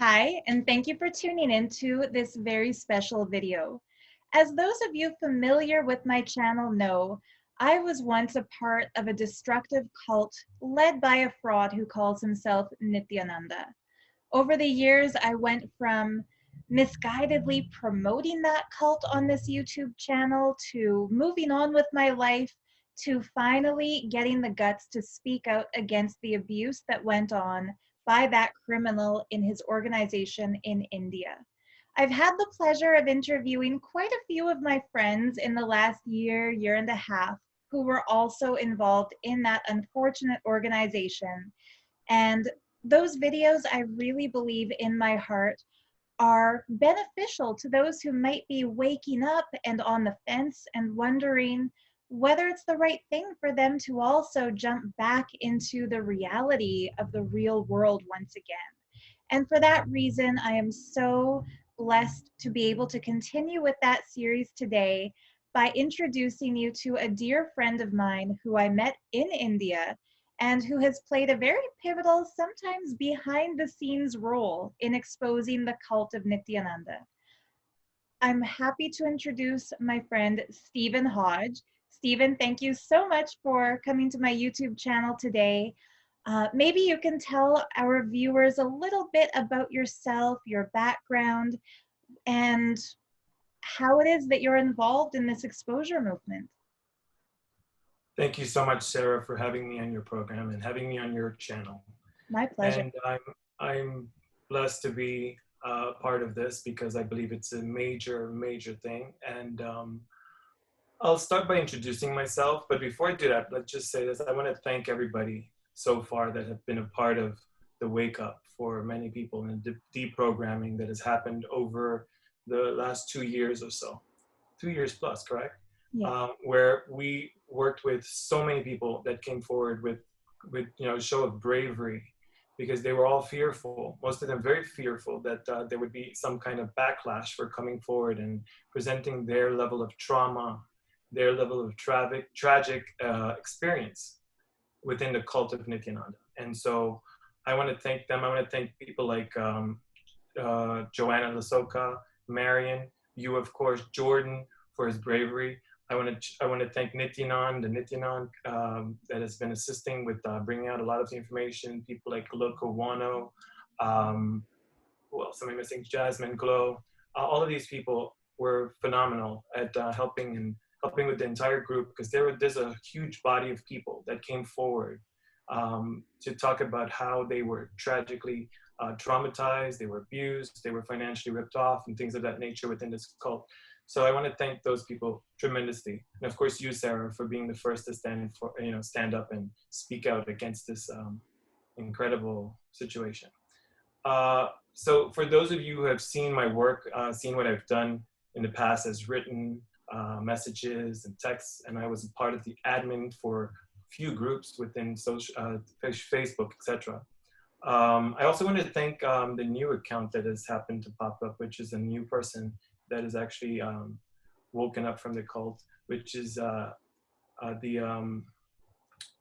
Hi, and thank you for tuning into this very special video. As those of you familiar with my channel know, I was once a part of a destructive cult led by a fraud who calls himself Nithyananda. Over the years, I went from misguidedly promoting that cult on this YouTube channel to moving on with my life to finally getting the guts to speak out against the abuse that went on by that criminal in his organization in India. I've had the pleasure of interviewing quite a few of my friends in the last year and a half who were also involved in that unfortunate organization. And those videos, I really believe in my heart, are beneficial to those who might be waking up and on the fence and wondering whether it's the right thing for them to also jump back into the reality of the real world once again. And for that reason, I am so blessed to be able to continue with that series today by introducing you to a dear friend of mine who I met in India and who has played a very pivotal, sometimes behind the scenes role in exposing the cult of Nithyananda. I'm happy to introduce my friend, Steven Hodge. Steven, thank you so much for coming to my YouTube channel today. Maybe you can tell our viewers a little bit about yourself, your background, and how it is that you're involved in this exposure movement. Thank you so much, Sarah, for having me on your program and having me on your channel. My pleasure. And I'm blessed to be part of this because I believe it's a major thing. And I'll start by introducing myself. But before I do that, let's just say this. I want to thank everybody so far that have been a part of the wake up for many people and the deprogramming that has happened over the last 2 years or so. 2 years plus, correct? Yeah. Where we worked with so many people that came forward with a show of bravery, because they were all fearful, most of them very fearful that there would be some kind of backlash for coming forward and presenting their level of trauma, their level of tragic experience within the cult of Nithyananda. And so I want to thank them. I want to thank people like Joanna Lasoka, Marion, you, of course, Jordan, for his bravery. I want to thank Nithyanand that has been assisting with bringing out a lot of the information. People like Loco Wano, who else am I missing? Jasmine Glow. All of these people were phenomenal at helping with the entire group, because there's a huge body of people that came forward to talk about how they were tragically traumatized, they were abused, they were financially ripped off, and things of that nature within this cult. So I want to thank those people tremendously, and of course you, Sarah, for being the first to stand up and speak out against this incredible situation. So for those of you who have seen my work, seen what I've done in the past as written messages and texts, and I was a part of the admin for a few groups within Facebook, etc. I also want to thank the new account that has happened to pop up, which is a new person that is actually woken up from the cult, which is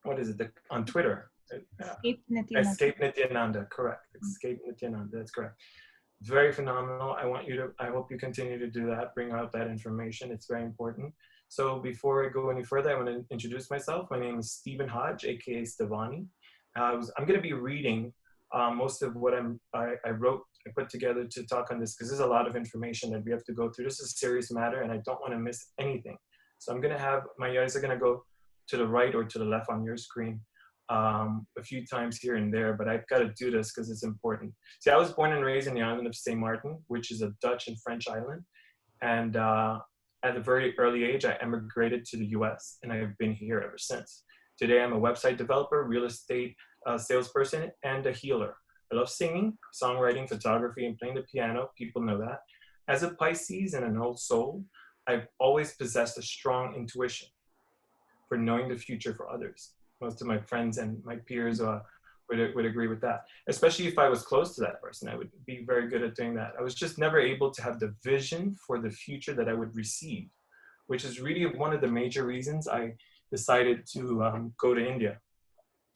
what is it, on Twitter? Escape Nithyananda. Escape Nithyananda, correct. Escape Nithyananda, that's correct. Very phenomenal. I hope you continue to do that, bring out that information. It's very important. So before I go any further, I want to introduce myself. My name is Steven Hodge, aka Stevani. I'm going to be reading most of what I wrote, I put together to talk on this, because there's a lot of information that we have to go through. This is a serious matter, and I don't want to miss anything. So I'm going to have, my eyes are going to go to the right or to the left on your screen a few times here and there, but I've got to do this because it's important. See, I was born and raised in the island of St. Martin, which is a Dutch and French island. And at a very early age, I emigrated to the US, and I have been here ever since. Today, I'm a website developer, real estate salesperson, and a healer. I love singing, songwriting, photography, and playing the piano. People know that. As a Pisces and an old soul, I've always possessed a strong intuition for knowing the future for others. Most of my friends and my peers would agree with that. Especially if I was close to that person, I would be very good at doing that. I was just never able to have the vision for the future that I would receive, which is really one of the major reasons I decided to go to India,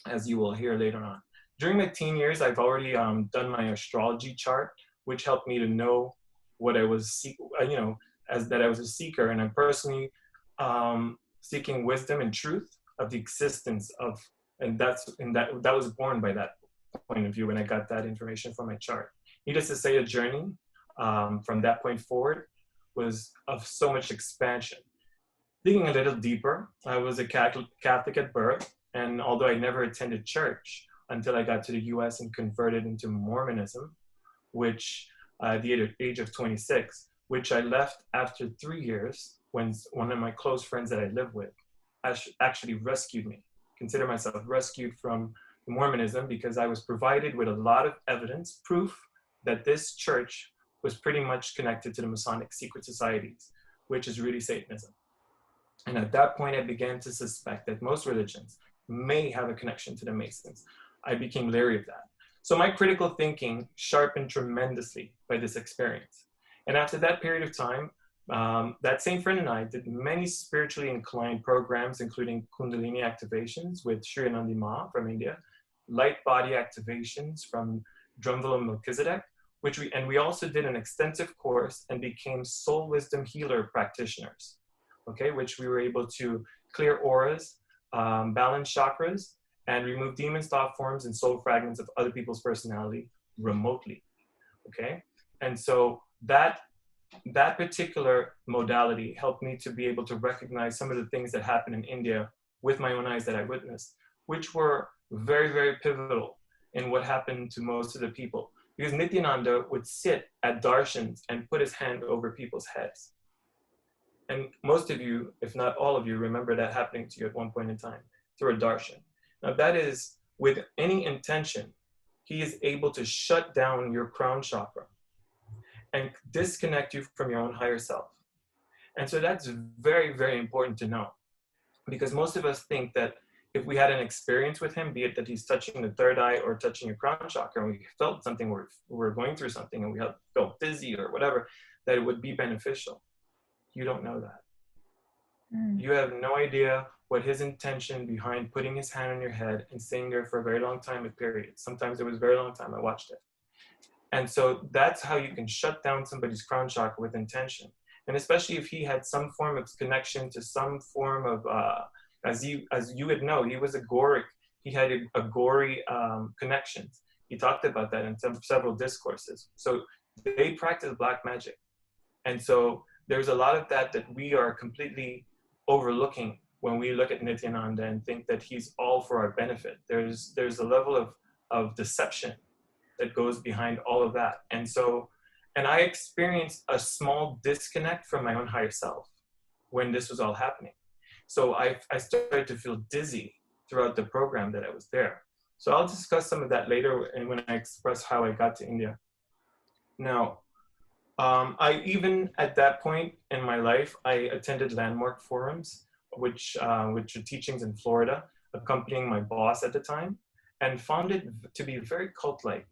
as you will hear later on. during my teen years, I've already done my astrology chart, which helped me to know what I was, as that I was a seeker, and I'm personally seeking wisdom and truth of the existence of, and that was born by that point of view when I got that information from my chart. Needless to say, the journey from that point forward was of so much expansion. Digging a little deeper, I was a Catholic at birth, and although I never attended church until I got to the US and converted into Mormonism, which at the age of 26, which I left after 3 years when one of my close friends that I live with actually rescued me. Consider myself rescued from Mormonism because I was provided with a lot of evidence, proof that this church was pretty much connected to the Masonic secret societies, which is really Satanism. And at that point, I began to suspect that most religions may have a connection to the Masons. I became leery of that. So my critical thinking sharpened tremendously by this experience. And after that period of time, that same friend and I did many spiritually inclined programs, including Kundalini activations with Sri Anandi Ma from India, light body activations from Drumville Melchizedek, we also did an extensive course and became soul wisdom healer practitioners, okay, which we were able to clear auras, balance chakras, and remove demons, thought forms, and soul fragments of other people's personality remotely, okay? And so that particular modality helped me to be able to recognize some of the things that happened in India with my own eyes that I witnessed, which were very, very pivotal in what happened to most of the people. Because Nithyananda would sit at darshans and put his hand over people's heads. And most of you, if not all of you, remember that happening to you at one point in time through a darshan. Now that is, with any intention, he is able to shut down your crown chakra and disconnect you from your own higher self. And so that's very, very important to know, because most of us think that if we had an experience with him, be it that he's touching the third eye or touching your crown chakra, and we felt something, we're going through something, and we felt dizzy or whatever, that it would be beneficial. You don't know that. You have no idea what his intention behind putting his hand on your head and staying there for a very long time, with periods. Sometimes it was a very long time, I watched it. And so that's how you can shut down somebody's crown chakra with intention. And especially if he had some form of connection to some form of, as you would know, he was agoric. He had agory connections. He talked about that in several discourses. So they practice black magic. And so there's a lot of that we are completely overlooking when we look at Nithyananda and think that he's all for our benefit. There's a level of deception that goes behind all of that. And so, and I experienced a small disconnect from my own higher self when this was all happening. So I started to feel dizzy throughout the program that I was there. So I'll discuss some of that later and when I express how I got to India. Now, I even at that point in my life, I attended landmark forums, which are teachings in Florida, accompanying my boss at the time, and found it to be very cult-like.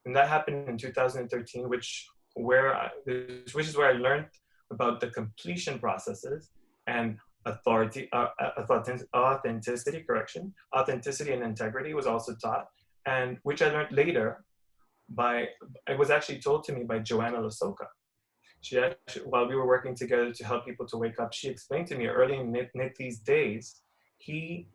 And that happened in 2013, which is where I learned about the completion processes and authenticity, authenticity and integrity was also taught, and which I learned later it was actually told to me by Joanna Lasoka. She actually, while we were working together to help people to wake up, she explained to me early in Nithi's days, they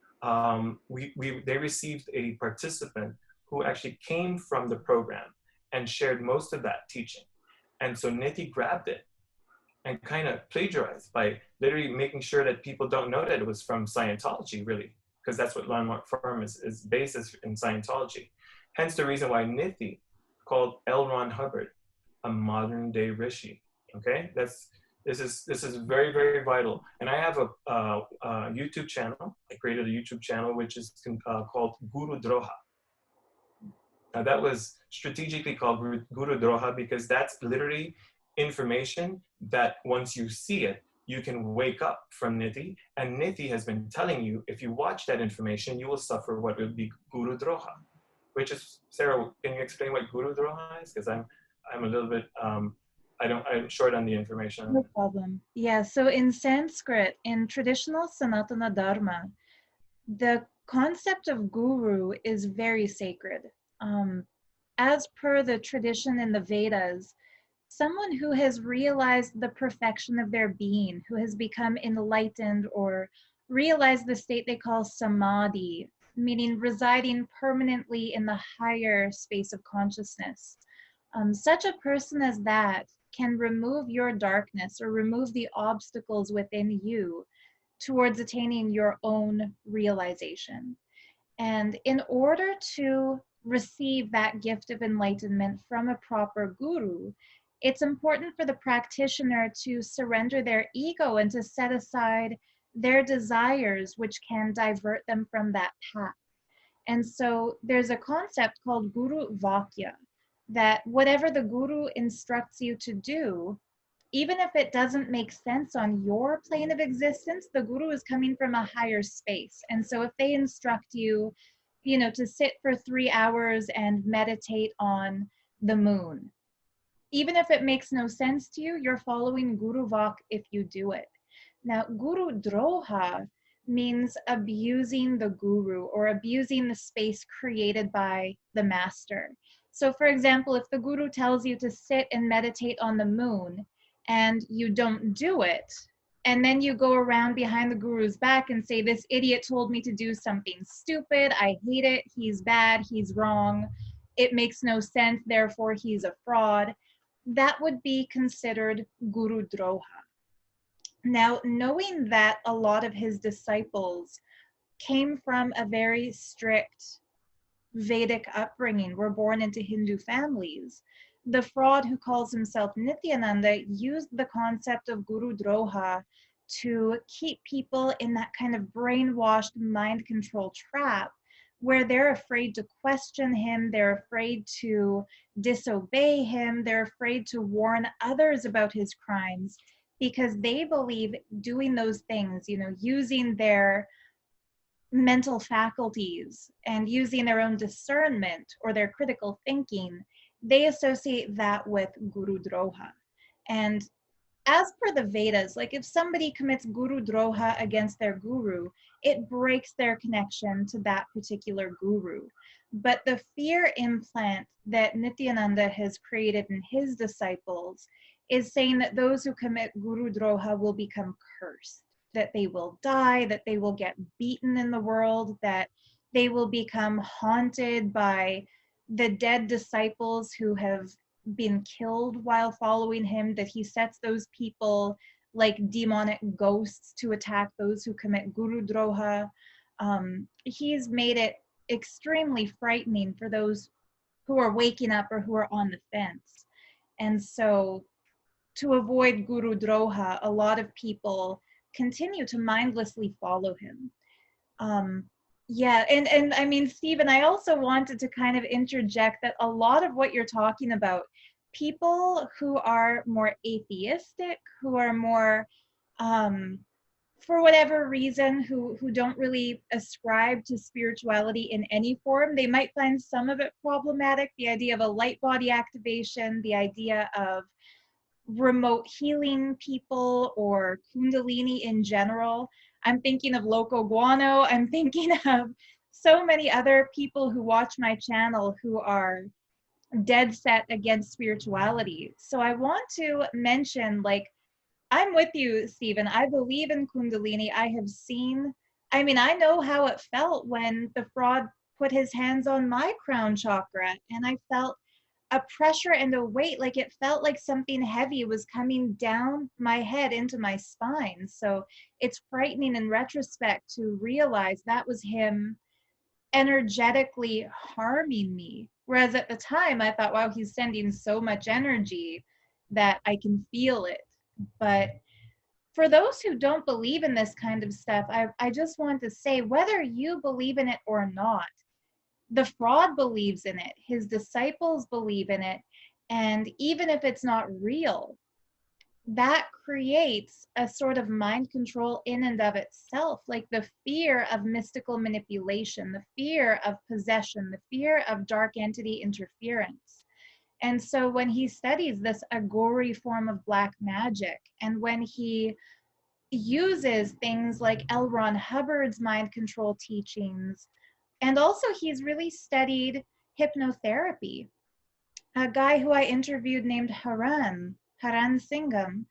received a participant who actually came from the program and shared most of that teaching. And so Nithi grabbed it and kind of plagiarized by literally making sure that people don't know that it was from Scientology, really, because that's what Landmark Forum is based in Scientology. Hence the reason why Nithi called L. Ron Hubbard a modern day rishi. Okay, this is very, very vital. And I have a YouTube channel. I created a YouTube channel which is called Guru Droha. Now that was strategically called Guru Droha because that's literally information that once you see it, you can wake up from Nithi. And Nithi has been telling you, if you watch that information, you will suffer what would be Guru Droha. Which is, Sarah, can you explain what Guru Droha is? Because I'm a little bit, I'm short on the information. No problem. Yeah, so in Sanskrit, in traditional Sanatana Dharma, the concept of guru is very sacred. Um, as per the tradition in the Vedas, someone who has realized the perfection of their being, who has become enlightened or realized the state they call samadhi, meaning residing permanently in the higher space of consciousness. Such a person as that can remove your darkness or remove the obstacles within you towards attaining your own realization. And in order to receive that gift of enlightenment from a proper guru, it's important for the practitioner to surrender their ego and to set aside their desires, which can divert them from that path. And so there's a concept called guru vakya, that whatever the guru instructs you to do, even if it doesn't make sense on your plane of existence, the guru is coming from a higher space. And so if they instruct you, to sit for 3 hours and meditate on the moon, even if it makes no sense to you, you're following Guru Vak if you do it. Now, Guru Droha means abusing the guru or abusing the space created by the master. So, for example, if the guru tells you to sit and meditate on the moon and you don't do it, and then you go around behind the guru's back and say, "This idiot told me to do something stupid. I hate it. He's bad. He's wrong. It makes no sense. Therefore, he's a fraud." That would be considered Guru Droha. Now, knowing that a lot of his disciples came from a very strict Vedic upbringing, were born into Hindu families, the fraud who calls himself Nithyananda used the concept of Guru Droha to keep people in that kind of brainwashed mind control trap where they're afraid to question him, they're afraid to disobey him, they're afraid to warn others about his crimes because they believe doing those things, using their mental faculties and using their own discernment or their critical thinking, they associate that with Guru Droha. And as per the Vedas, like if somebody commits Guru Droha against their guru, it breaks their connection to that particular guru. But the fear implant that Nithyananda has created in his disciples is saying that those who commit Guru Droha will become cursed, that they will die, that they will get beaten in the world, that they will become haunted by the dead disciples who have been killed while following him, that he sets those people like demonic ghosts to attack those who commit Guru Droha. He's made it extremely frightening for those who are waking up or who are on the fence. And so to avoid Guru Droha, a lot of people continue to mindlessly follow him. Yeah, and I mean, Stephen, I also wanted to kind of interject that a lot of what you're talking about, people who are more atheistic, who are more, for whatever reason, who don't really ascribe to spirituality in any form, they might find some of it problematic. The idea of a light body activation, the idea of remote healing people or Kundalini in general. I'm thinking of Loco Guano. I'm thinking of so many other people who watch my channel who are dead set against spirituality. So I want to mention, like, I'm with you, Stephen. I believe in Kundalini. I have seen, I mean, I know how it felt when the fraud put his hands on my crown chakra, and I felt a pressure and a weight, like it felt like something heavy was coming down my head into my spine. So it's frightening in retrospect to realize that was him energetically harming me. Whereas at the time I thought, wow, he's sending so much energy that I can feel it. But for those who don't believe in this kind of stuff, I just want to say, whether you believe in it or not, the fraud believes in it, his disciples believe in it, and even if it's not real, that creates a sort of mind control in and of itself, like the fear of mystical manipulation, the fear of possession, the fear of dark entity interference. And so when he studies this Agori form of black magic, and when he uses things like L. Ron Hubbard's mind control teachings. And also, he's really studied hypnotherapy. A guy who I interviewed named Haran Singham,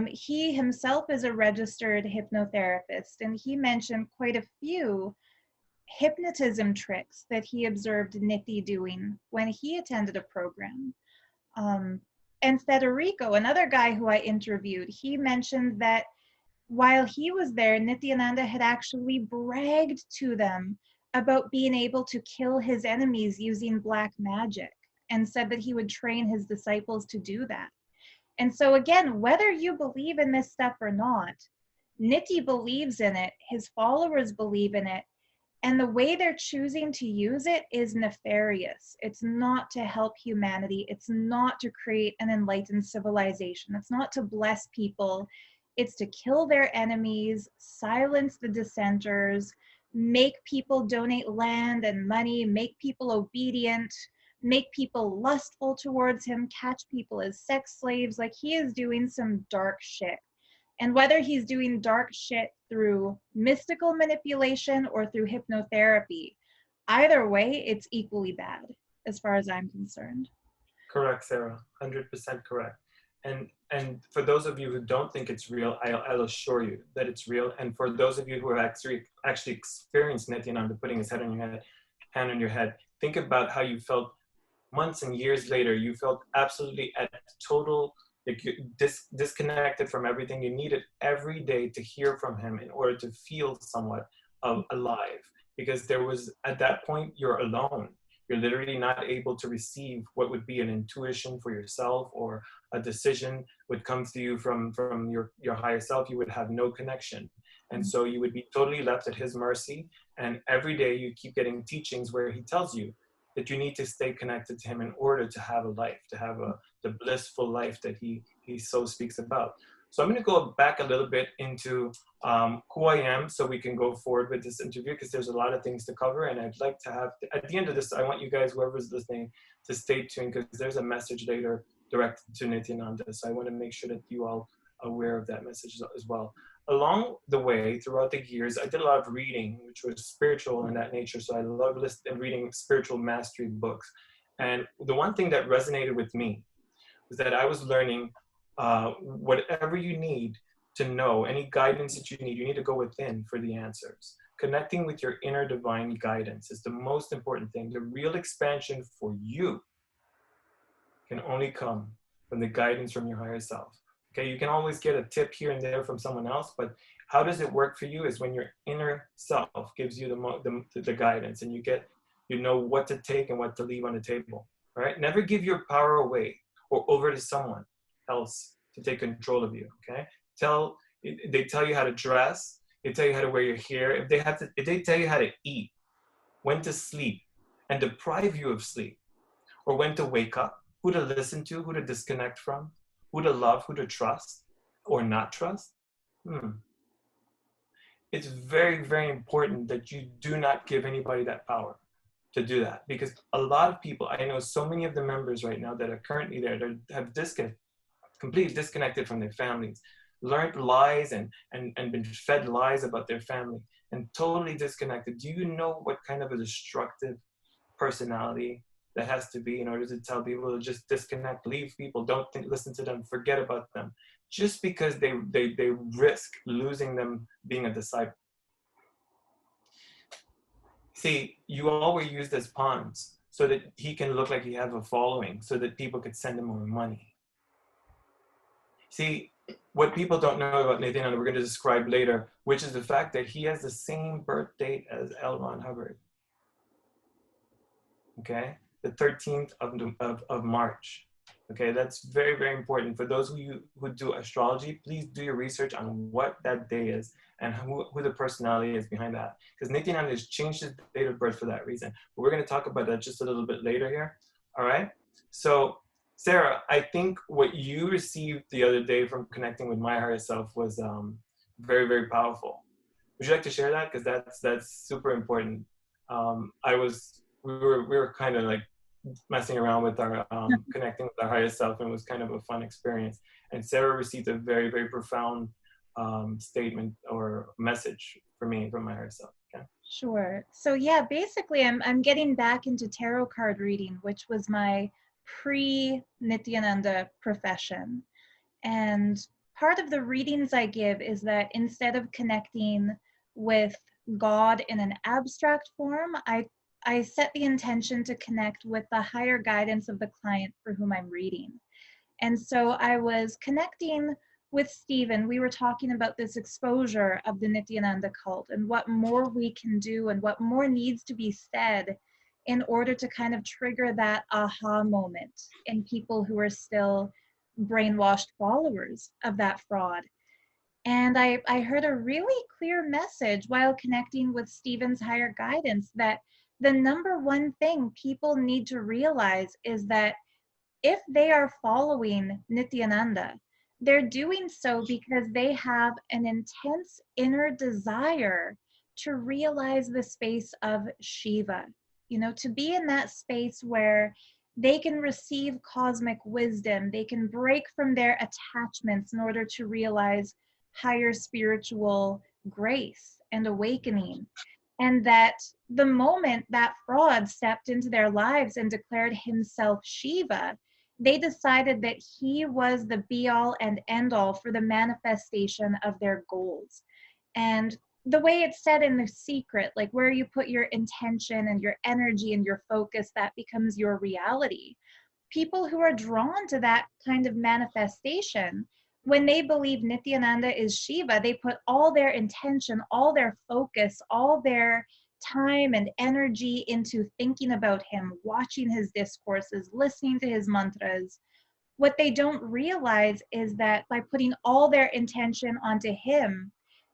he himself is a registered hypnotherapist, and he mentioned quite a few hypnotism tricks that he observed Nithi doing when he attended a program. And Federico, another guy who I interviewed, he mentioned that while he was there, Nithyananda had actually bragged to them about being able to kill his enemies using black magic, and said that he would train his disciples to do that. And so again, whether you believe in this stuff or not, Nithi believes in it, his followers believe in it, and the way they're choosing to use it is nefarious. It's not to help humanity. It's not to create an enlightened civilization. It's not to bless people. It's to kill their enemies, silence the dissenters, make people donate land and money, make people obedient, make people lustful towards him, catch people as sex slaves. Like, he is doing some dark shit. And whether he's doing dark shit through mystical manipulation or through hypnotherapy, either way, it's equally bad, as far as I'm concerned. Correct, Sarah. 100% correct. And for those of you who don't think it's real, I'll assure you that it's real. And for those of you who have actually experienced Nithyananda putting his head on your head, hand on your head, think about how you felt months and years later. You felt absolutely at total, like, disconnected from everything. You needed every day to hear from him in order to feel somewhat alive, because there was, at that point, you're alone. You're literally not able to receive what would be an intuition for yourself, or a decision would come to you from your higher self. You would have no connection. And so you would be totally left at his mercy. And every day you keep getting teachings where he tells you that you need to stay connected to him in order to have a life, to have the blissful life that he so speaks about. So I'm going to go back a little bit into who I am, so we can go forward with this interview, because there's a lot of things to cover. And I'd like to have, at the end of this, I want you guys, whoever's listening, to stay tuned, because there's a message later directed to Nithyananda. So I want to make sure that you all are aware of that message as well. Along the way, throughout the years, I did a lot of reading, which was spiritual in that nature. So I love reading spiritual mastery books. And the one thing that resonated with me was that I was learning whatever you need to know, any guidance that you need to go within for the answers. Connecting with your inner divine guidance is the most important thing. The real expansion for you can only come from the guidance from your higher self. Okay, you can always get a tip here and there from someone else, but how does it work for you is when your inner self gives you the guidance, and you know what to take and what to leave on the table. All right, never give your power away or over to someone else to take control of you. Okay, they tell you how to dress, they tell you how to wear your hair. If they tell you how to eat, when to sleep, and deprive you of sleep, or when to wake up, who to listen to, who to disconnect from, who to love, who to trust or not trust. It's very, very important that you do not give anybody that power to do that, because a lot of people, I know so many of the members right now that are currently there that have completely disconnected from their families, learned lies and been fed lies about their family, and totally disconnected. Do you know what kind of a destructive personality that has to be in order to tell people to just disconnect, leave people, don't listen to them, forget about them, just because they risk losing them being a disciple? See, you all were used as pawns so that he can look like he has a following, so that people could send him more money. See, what people don't know about Nithyananda, we're going to describe later, which is the fact that he has the same birth date as L. Ron Hubbard. Okay, the 13th of March. Okay, that's very, very important. For those of you who do astrology, please do your research on what that day is and who the personality is behind that. Because Nithyananda has changed his date of birth for that reason. But we're going to talk about that just a little bit later here. All right, so Sarah, I think what you received the other day from connecting with my higher self was very, very powerful. Would you like to share that? Because that's super important. We were kind of like messing around with our connecting with our higher self, and it was kind of a fun experience. And Sarah received a very, very profound statement or message for me from my higher self. Okay. Sure. So yeah, basically I'm getting back into tarot card reading, which was my pre-Nithyananda profession. And part of the readings I give is that instead of connecting with God in an abstract form, I set the intention to connect with the higher guidance of the client for whom I'm reading. And so I was connecting with Steven. We were talking about this exposure of the Nithyananda cult and what more we can do and what more needs to be said in order to kind of trigger that aha moment in people who are still brainwashed followers of that fraud. And I heard a really clear message while connecting with Steven's higher guidance that the number one thing people need to realize is that if they are following Nithyananda, they're doing so because they have an intense inner desire to realize the space of Shiva, to be in that space where they can receive cosmic wisdom, they can break from their attachments in order to realize higher spiritual grace and awakening. And that the moment that fraud stepped into their lives and declared himself Shiva, they decided that he was the be all and end all for the manifestation of their goals. And the way it's said in The Secret, like where you put your intention and your energy and your focus, that becomes your reality. People who are drawn to that kind of manifestation, when they believe Nithyananda is Shiva, they put all their intention, all their focus, all their time and energy into thinking about him, watching his discourses, listening to his mantras. What they don't realize is that by putting all their intention onto him,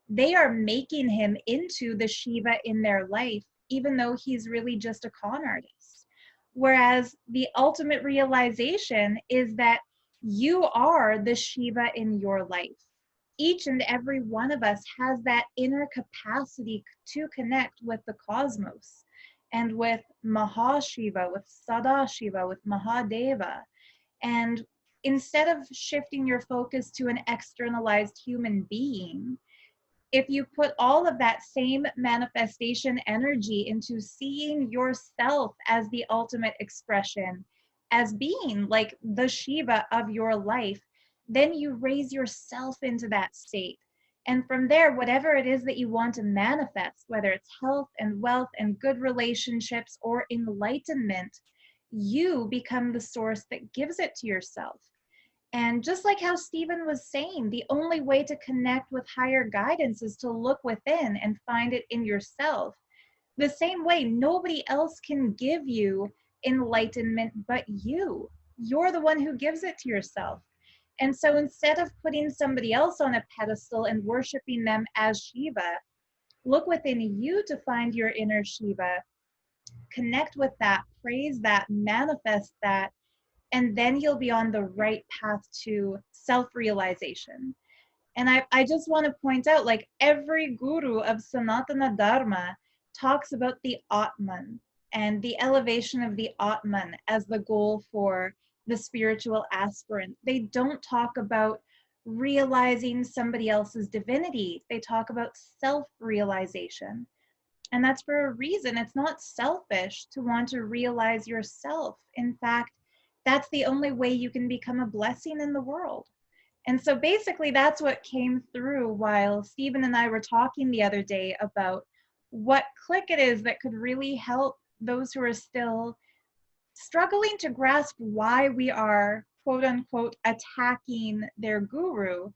they are making him into the Shiva in their life, even though he's really just a con artist. Whereas the ultimate realization is that you are the Shiva in your life. Each and every one of us has that inner capacity to connect with the cosmos and with Mahashiva, with Sadashiva, with Mahadeva. And instead of shifting your focus to an externalized human being, if you put all of that same manifestation energy into seeing yourself as the ultimate expression, as being like the Shiva of your life, then you raise yourself into that state. And from there, whatever it is that you want to manifest, whether it's health and wealth and good relationships or enlightenment, you become the source that gives it to yourself. And just like how Steven was saying, the only way to connect with higher guidance is to look within and find it in yourself. The same way, nobody else can give you enlightenment but you. You're the one who gives it to yourself. And so instead of putting somebody else on a pedestal and worshiping them as Shiva, look within you to find your inner Shiva, connect with that, praise that, manifest that, and then you'll be on the right path to self-realization. And I just want to point out, like every guru of Sanatana Dharma talks about the Atman and the elevation of the Atman as the goal for the spiritual aspirant. They don't talk about realizing somebody else's divinity. They talk about self-realization. And that's for a reason. It's not selfish to want to realize yourself. In fact, that's the only way you can become a blessing in the world. And so basically that's what came through while Steven and I were talking the other day about what click it is that could really help those who are still struggling to grasp why we are quote unquote attacking their guru.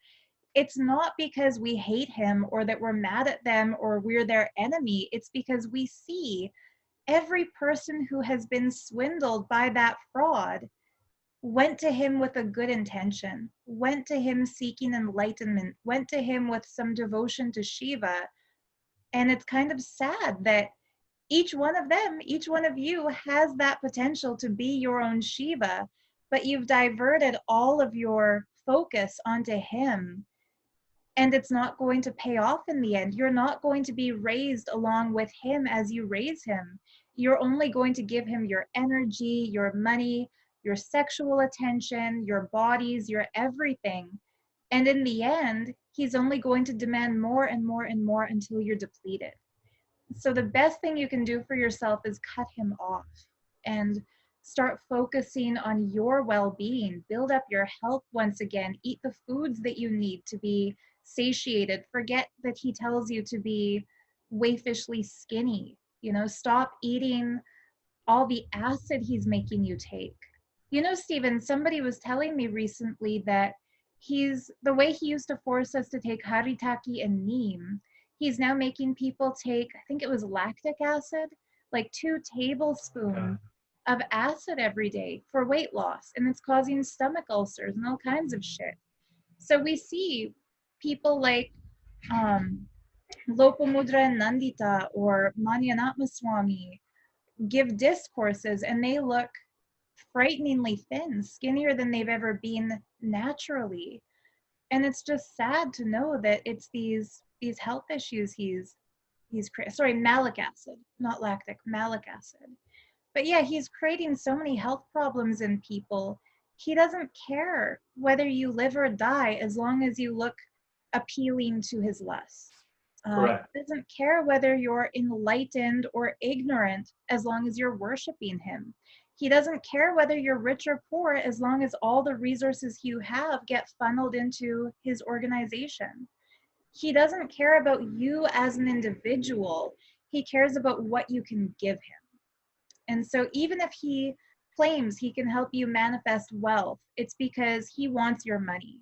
It's not because we hate him or that we're mad at them or we're their enemy. It's because we see every person who has been swindled by that fraud went to him with a good intention, went to him seeking enlightenment, went to him with some devotion to Shiva. And it's kind of sad that each one of them, each one of you has that potential to be your own Shiva, but you've diverted all of your focus onto him. And it's not going to pay off in the end. You're not going to be raised along with him as you raise him. You're only going to give him your energy, your money, your sexual attention, your bodies, your everything. And in the end, he's only going to demand more and more and more until you're depleted. So the best thing you can do for yourself is cut him off and start focusing on your well-being. Build up your health once again. Eat the foods that you need to be satiated. Forget that he tells you to be waifishly skinny. You know, stop eating all the acid he's making you take. You know, Steven, somebody was telling me recently that the way he used to force us to take haritaki and neem, he's now making people take, I think it was lactic acid, like 2 tablespoons of acid every day for weight loss. And it's causing stomach ulcers and all kinds of shit. So we see people like Lopamudra and Nandita or Manyanatma Swami give discourses, and they look frighteningly thin, skinnier than they've ever been naturally. And it's just sad to know that it's these health issues he's sorry, malic acid, not lactic, malic acid. But yeah, he's creating so many health problems in people. He doesn't care whether you live or die as long as you look appealing to his lust. Correct. He doesn't care whether you're enlightened or ignorant as long as you're worshiping him. He doesn't care whether you're rich or poor as long as all the resources you have get funneled into his organization. He doesn't care about you as an individual. He cares about what you can give him. And so even if he claims he can help you manifest wealth, it's because he wants your money.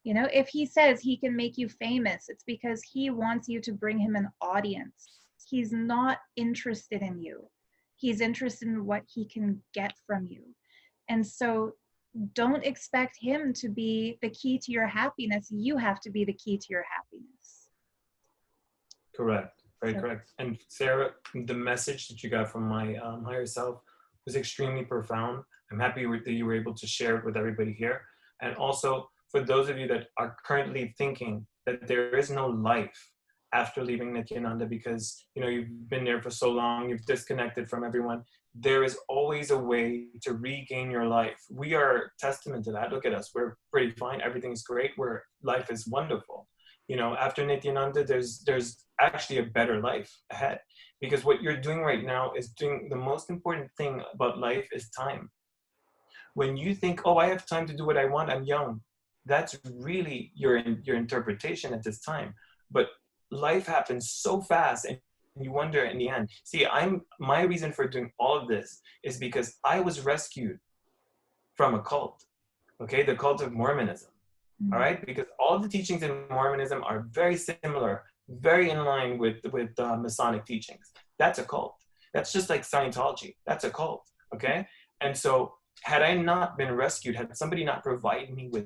You know, if he says he can make you famous, it's because he wants you to bring him an audience. He's not interested in you. He's interested in what he can get from you. And so don't expect him to be the key to your happiness. You have to be the key to your happiness. Correct. Very correct. And Sarah, the message that you got from my higher self was extremely profound. I'm happy that you were able to share it with everybody here. And also, for those of you that are currently thinking that there is no life after leaving Nithyananda because, you know, you've been there for so long, you've disconnected from everyone, there is always a way to regain your life. We are testament to that. Look at us. We're pretty fine. Everything's great. Life is wonderful. You know, after Nithyananda, there's actually a better life ahead, because what you're doing right now is doing the most important thing about life is time. When you think, oh, I have time to do what I want, I'm young, that's really your interpretation at this time. But life happens so fast, and you wonder in the end. See, my reason for doing all of this is because I was rescued from a cult, okay, the cult of Mormonism. All right, because all the teachings in Mormonism are very similar, very in line with Masonic teachings. That's a cult. That's just like Scientology. That's a cult, okay? And so had I not been rescued, had somebody not provided me with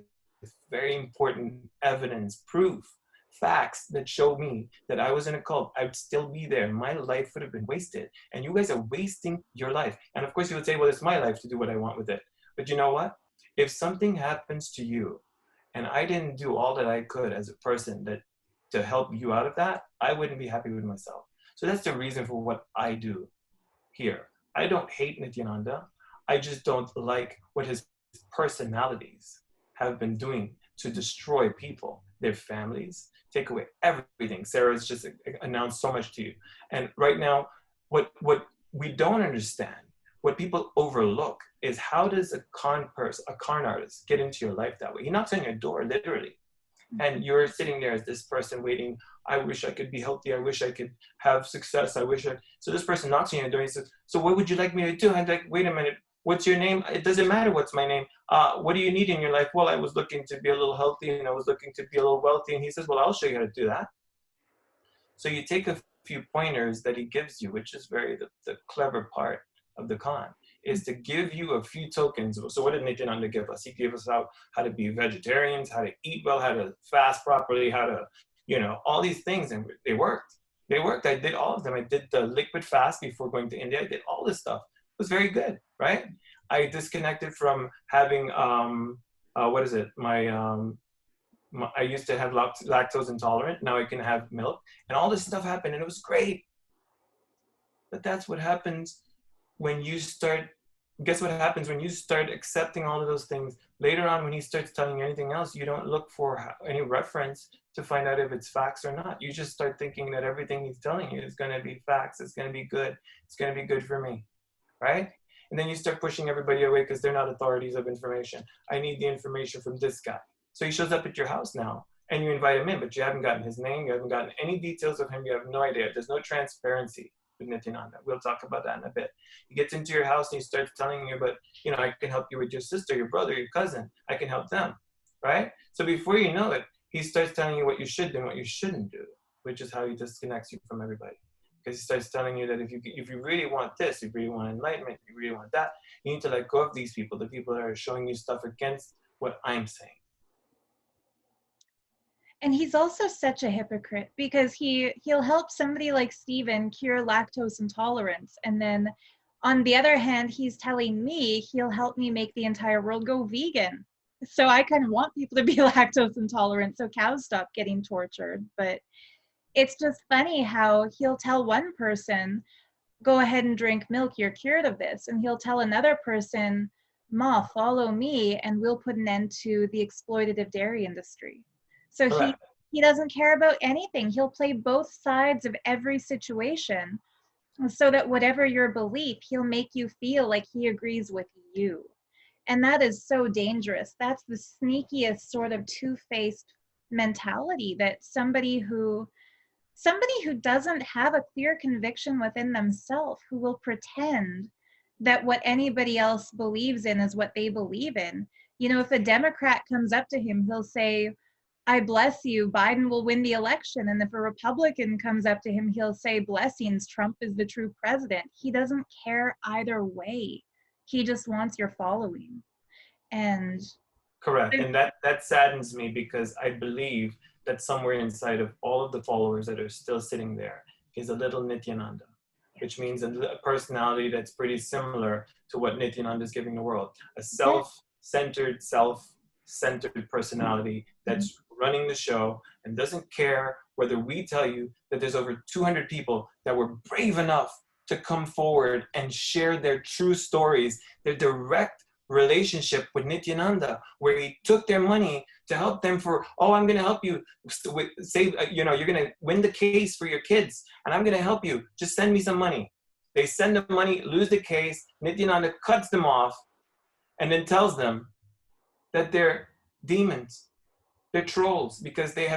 very important evidence, proof, facts that show me that I was in a cult, I'd still be there. My life would have been wasted. And you guys are wasting your life. And of course you would say, well, it's my life to do what I want with it. But you know what? If something happens to you, and I didn't do all that I could as a person to help you out of that, I wouldn't be happy with myself. So that's the reason for what I do here. I don't hate Nithyananda. I just don't like what his personalities have been doing to destroy people, their families, take away everything. Sarah's just announced so much to you. And right now, what we don't understand, what people overlook, is how does a con artist get into your life that way? He knocks on your door, literally. And you're sitting there as this person waiting, I wish I could be healthy, I wish I could have success, so this person knocks on your door and he says, so what would you like me to do? I'm like, wait a minute, what's your name? It doesn't matter what's my name. What do you need in your life? Well, I was looking to be a little healthy and I was looking to be a little wealthy. And he says, well, I'll show you how to do that. So you take a few pointers that he gives you, which is the clever part of the con, is to give you a few tokens. So what did Nithyananda give us? He gave us out how to be vegetarians, how to eat well, how to fast properly, how to, all these things. And they worked. They worked. I did all of them. I did the liquid fast before going to India. I did all this stuff. It was very good, right? I disconnected from having, I used to have lactose intolerant. Now I can have milk. And all this stuff happened and it was great. But that's what happens when you start guess what happens when you start accepting all of those things? Later on, when he starts telling you anything else, you don't look for any reference to find out if it's facts or not. You just start thinking that everything he's telling you is going to be facts. It's going to be good. It's going to be good for me, right? And then you start pushing everybody away because they're not authorities of information. I need the information from this guy. So he shows up at your house now and you invite him in, but you haven't gotten his name. You haven't gotten any details of him. You have no idea. There's no transparency with Nithyananda. We'll talk about that in a bit. He gets into your house and he starts telling you, but you know, I can help you with your sister, your brother, your cousin. I can help them, right? So before you know it, he starts telling you what you should do and what you shouldn't do, which is how he disconnects you from everybody. Because he starts telling you that if you really want this, if you really want enlightenment, if you really want that, you need to let go of these people, the people that are showing you stuff against what I'm saying. And he's also such a hypocrite because he'll help somebody like Steven cure lactose intolerance. And then on the other hand, he's telling me he'll help me make the entire world go vegan. So I kind of want people to be lactose intolerant so cows stop getting tortured. But it's just funny how he'll tell one person, go ahead and drink milk, you're cured of this. And he'll tell another person, Ma, follow me, and we'll put an end to the exploitative dairy industry. So he doesn't care about anything. He'll play both sides of every situation so that whatever your belief, he'll make you feel like he agrees with you. And that is so dangerous. That's the sneakiest sort of two-faced mentality that somebody who doesn't have a clear conviction within themselves, who will pretend that what anybody else believes in is what they believe in. You know, if a Democrat comes up to him, he'll say, I bless you, Biden will win the election. And if a Republican comes up to him, he'll say, blessings, Trump is the true president. He doesn't care either way. He just wants your following. And correct. And that saddens me because I believe that somewhere inside of all of the followers that are still sitting there is a little Nithyananda, which means a personality that's pretty similar to what Nithyananda is giving the world. A self-centered personality that's running the show and doesn't care whether we tell you that there's over 200 people that were brave enough to come forward and share their true stories, their direct relationship with Nithyananda, where he took their money to help them for, oh, I'm going to help you say, you know, you're going to win the case for your kids and I'm going to help you. Just send me some money. They send the money, lose the case. Nithyananda cuts them off and then tells them that they're demons. They're trolls because they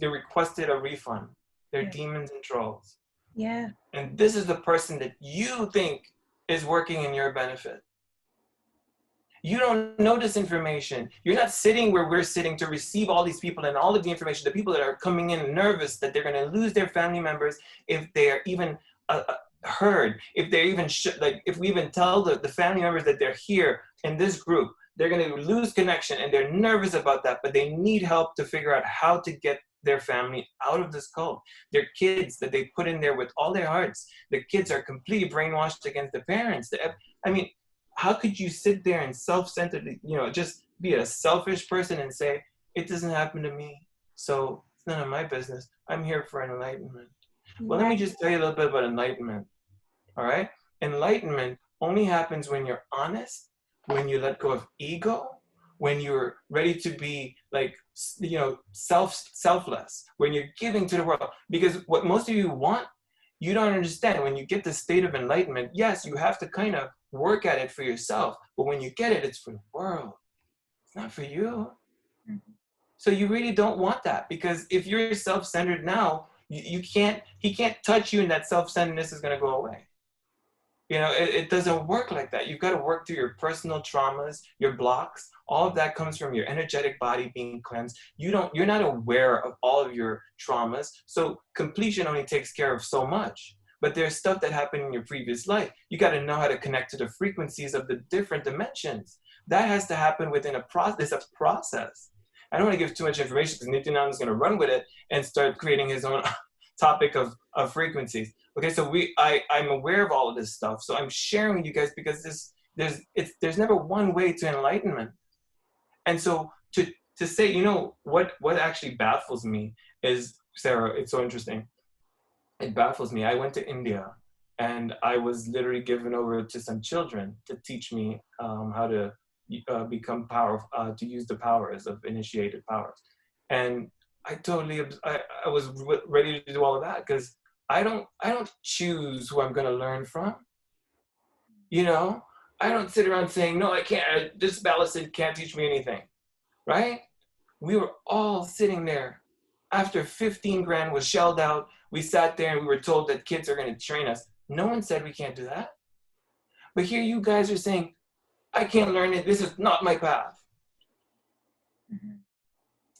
requested a refund. They're demons and trolls. Yeah. And this is the person that you think is working in your benefit. You don't know this information. You're not sitting where we're sitting to receive all these people and all of the information, the people that are coming in nervous that they're going to lose their family members if they are even heard, if they're even, if we even tell the family members that they're here in this group, they're going to lose connection and they're nervous about that, but they need help to figure out how to get their family out of this cult. Their kids that they put in there with all their hearts, the kids are completely brainwashed against the parents. I mean, how could you sit there and self-centered, you know, just be a selfish person and say, it doesn't happen to me, so it's none of my business. I'm here for enlightenment. Well, let me just tell you a little bit about enlightenment, all right? Enlightenment only happens when you're honest, when you let go of ego, when you're ready to be like, you know, selfless, when you're giving to the world. Because what most of you want, you don't understand. When you get the state of enlightenment, yes, you have to kind of work at it for yourself, but when you get it, it's for the world. It's not for you. Mm-hmm. So you really don't want that, because if you're self-centered now, he can't touch you and that self-centeredness is going to go away. You know, it doesn't work like that. You've got to work through your personal traumas, your blocks. All of that comes from your energetic body being cleansed. You're not aware of all of your traumas. So completion only takes care of so much. But there's stuff that happened in your previous life. You got to know how to connect to the frequencies of the different dimensions. That has to happen within a process. It's a process. I don't want to give too much information because Nithyananda is going to run with it and start creating his own topic of frequencies. Okay, so I'm aware of all of this stuff. So I'm sharing with you guys because there's never one way to enlightenment. And so to say, you know, what actually baffles me is, Sarah, it's so interesting. It baffles me. I went to India And I was literally given over to some children to teach me how to become powerful, to use the powers of initiated powers. And I was ready to do all of that because I don't choose who I'm going to learn from. You know, I don't sit around saying, no, I can't, this ballast can't teach me anything, right? We were all sitting there after 15 grand was shelled out. We sat there and we were told that kids are going to train us. No one said we can't do that. But here you guys are saying, I can't learn it. This is not my path. Mm-hmm.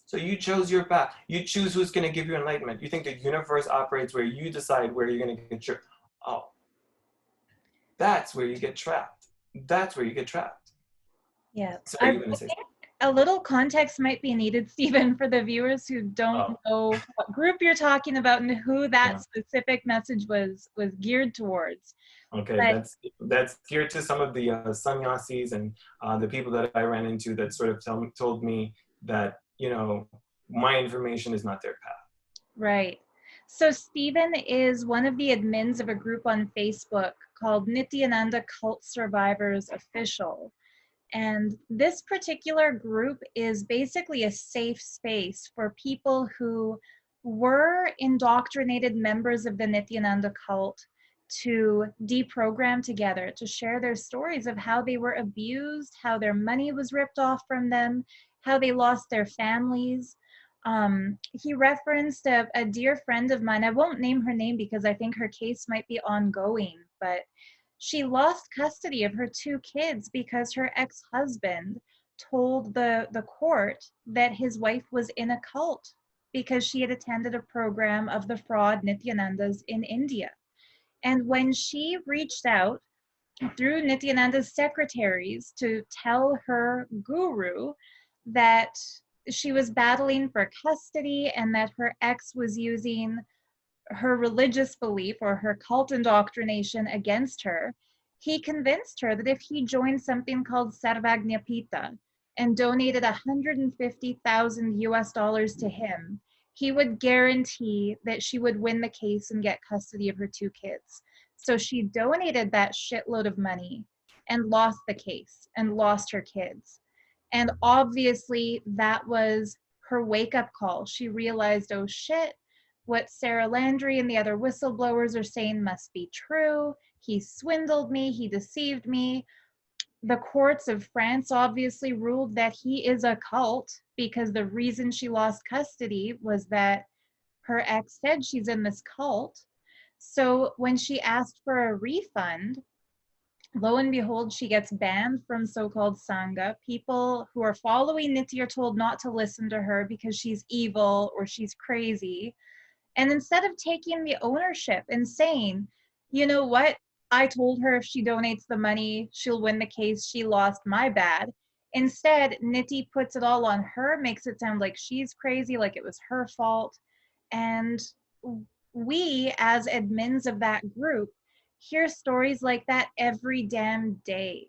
So you chose your path. You choose who's going to give you enlightenment. You think the universe operates where you decide where you're going to get your, oh, that's where you get trapped. That's where you get trapped. Yeah. So are you going to say something? A little context might be needed, Steven, for the viewers who don't know what group you're talking about and who that specific message was geared towards. Okay, but that's geared to some of the sannyasis and the people that I ran into that sort of told me that, you know, my information is not their path. Right. So Steven is one of the admins of a group on Facebook called Nithyananda Cult Survivors Official. And this particular group is basically a safe space for people who were indoctrinated members of the Nithyananda cult to deprogram together, to share their stories of how they were abused, how their money was ripped off from them, how they lost their families. He referenced a dear friend of mine. I won't name her name because I think her case might be ongoing, but she lost custody of her 2 kids because her ex-husband told the court that his wife was in a cult because she had attended a program of the fraud Nithyanandas in India. And when she reached out through Nithyananda's secretaries to tell her guru that she was battling for custody and that her ex was using her religious belief or her cult indoctrination against her, he convinced her that if he joined something called Sarvagnyapita and donated 150,000 US dollars to him, he would guarantee that she would win the case and get custody of her 2 kids. So she donated that shitload of money and lost the case and lost her kids. And obviously that was her wake-up call. She realized, oh shit, what Sarah Landry and the other whistleblowers are saying must be true. He swindled me, he deceived me. The courts of France obviously ruled that he is a cult because the reason she lost custody was that her ex said she's in this cult. So when she asked for a refund, lo and behold, she gets banned from so-called Sangha. People who are following Nithya are told not to listen to her because she's evil or she's crazy. And instead of taking the ownership and saying, you know what, I told her if she donates the money, she'll win the case, she lost, my bad. Instead, Nitty puts it all on her, makes it sound like she's crazy, like it was her fault. And we, as admins of that group, hear stories like that every damn day.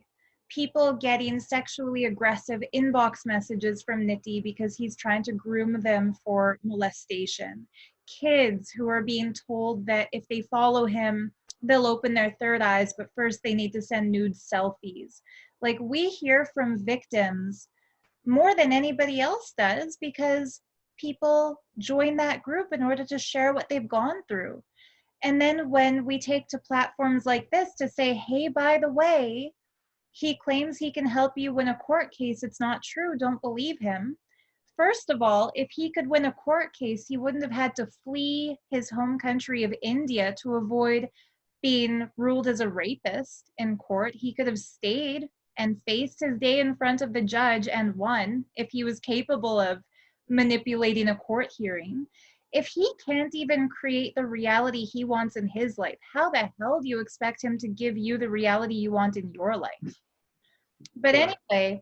People getting sexually aggressive inbox messages from Nitty because he's trying to groom them for molestation. Kids who are being told that if they follow him, they'll open their third eyes, but first they need to send nude selfies. Like, we hear from victims more than anybody else does because people join that group in order to share what they've gone through. And then when we take to platforms like this to say, hey, by the way, he claims he can help you win a court case, it's not true, don't believe him. First of all, if he could win a court case, he wouldn't have had to flee his home country of India to avoid being ruled as a rapist in court. He could have stayed and faced his day in front of the judge and won if he was capable of manipulating a court hearing. If he can't even create the reality he wants in his life, how the hell do you expect him to give you the reality you want in your life? But anyway.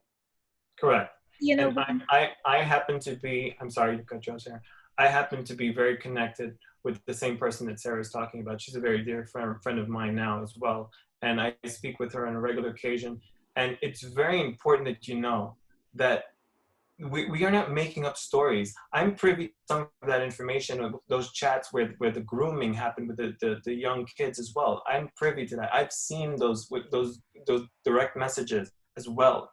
Correct. You know, and I happen to be, I'm sorry to cut you off, Sarah. I happen to be very connected with the same person that Sarah's talking about. She's a very dear friend of mine now as well. And I speak with her on a regular occasion. And it's very important that you know that we are not making up stories. I'm privy to some of that information of those chats where the grooming happened with the young kids as well. I'm privy to that. I've seen those direct messages as well.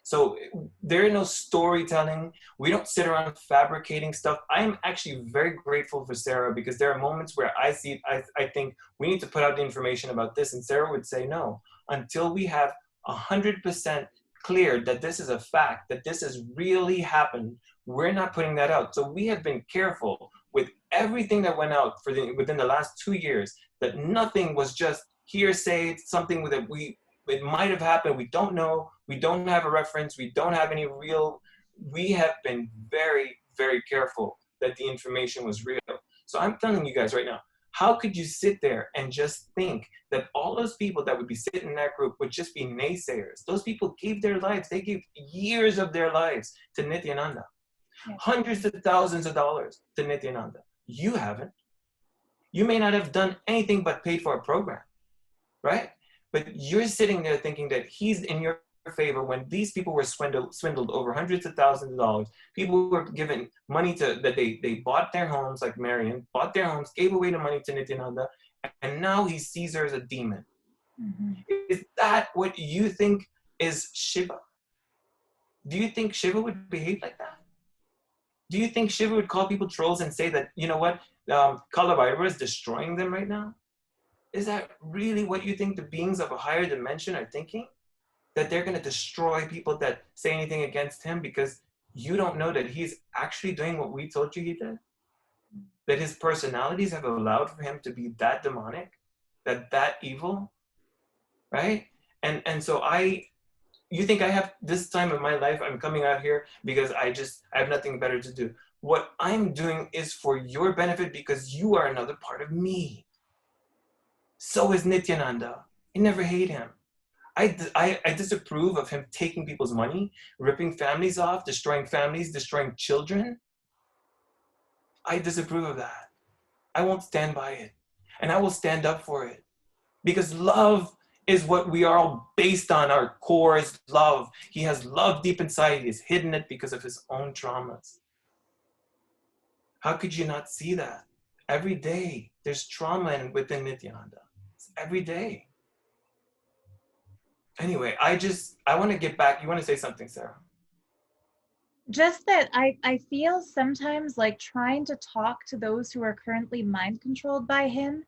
So there is no storytelling. We don't sit around fabricating stuff. I'm actually very grateful for Sarah, because there are moments where I think we need to put out the information about this, and Sarah would say no, until we have 100% clear that this is a fact, that this has really happened. We're not putting that out. So we have been careful with everything that went out within the last 2 years, that nothing was just hearsay, something that it might have happened. We don't know. We don't have a reference. We don't have any real. We have been very, very careful that the information was real. So I'm telling you guys right now, how could you sit there and just think that all those people that would be sitting in that group would just be naysayers? Those people gave their lives. They gave years of their lives to Nithyananda, hundreds of thousands of dollars to Nithyananda. You haven't. You may not have done anything but paid for a program, right? But you're sitting there thinking that he's in your favor when these people were swindled over hundreds of thousands of dollars. People were given money that they bought their homes, like Marion, bought their homes, gave away the money to Nithyananda, and now he sees her as a demon. Mm-hmm. Is that what you think is Shiva? Do you think Shiva would behave like that? Do you think Shiva would call people trolls and say that, you know what, Kalabhairava is destroying them right now? Is that really what you think the beings of a higher dimension are thinking? That they're going to destroy people that say anything against him because you don't know that he's actually doing what we told you he did? That his personalities have allowed for him to be that demonic, that evil, right? And so you think I have this time of my life, I'm coming out here because I have nothing better to do. What I'm doing is for your benefit because you are another part of me. So is Nithyananda. I never hate him. I disapprove of him taking people's money, ripping families off, destroying families, destroying children. I disapprove of that. I won't stand by it. And I will stand up for it. Because love is what we are all based on. Our core is love. He has love deep inside. He has hidden it because of his own traumas. How could you not see that? Every day, there's trauma within Nithyananda. Every day. Anyway, I want to get back. You want to say something, Sarah? Just that I feel sometimes like trying to talk to those who are currently mind controlled by him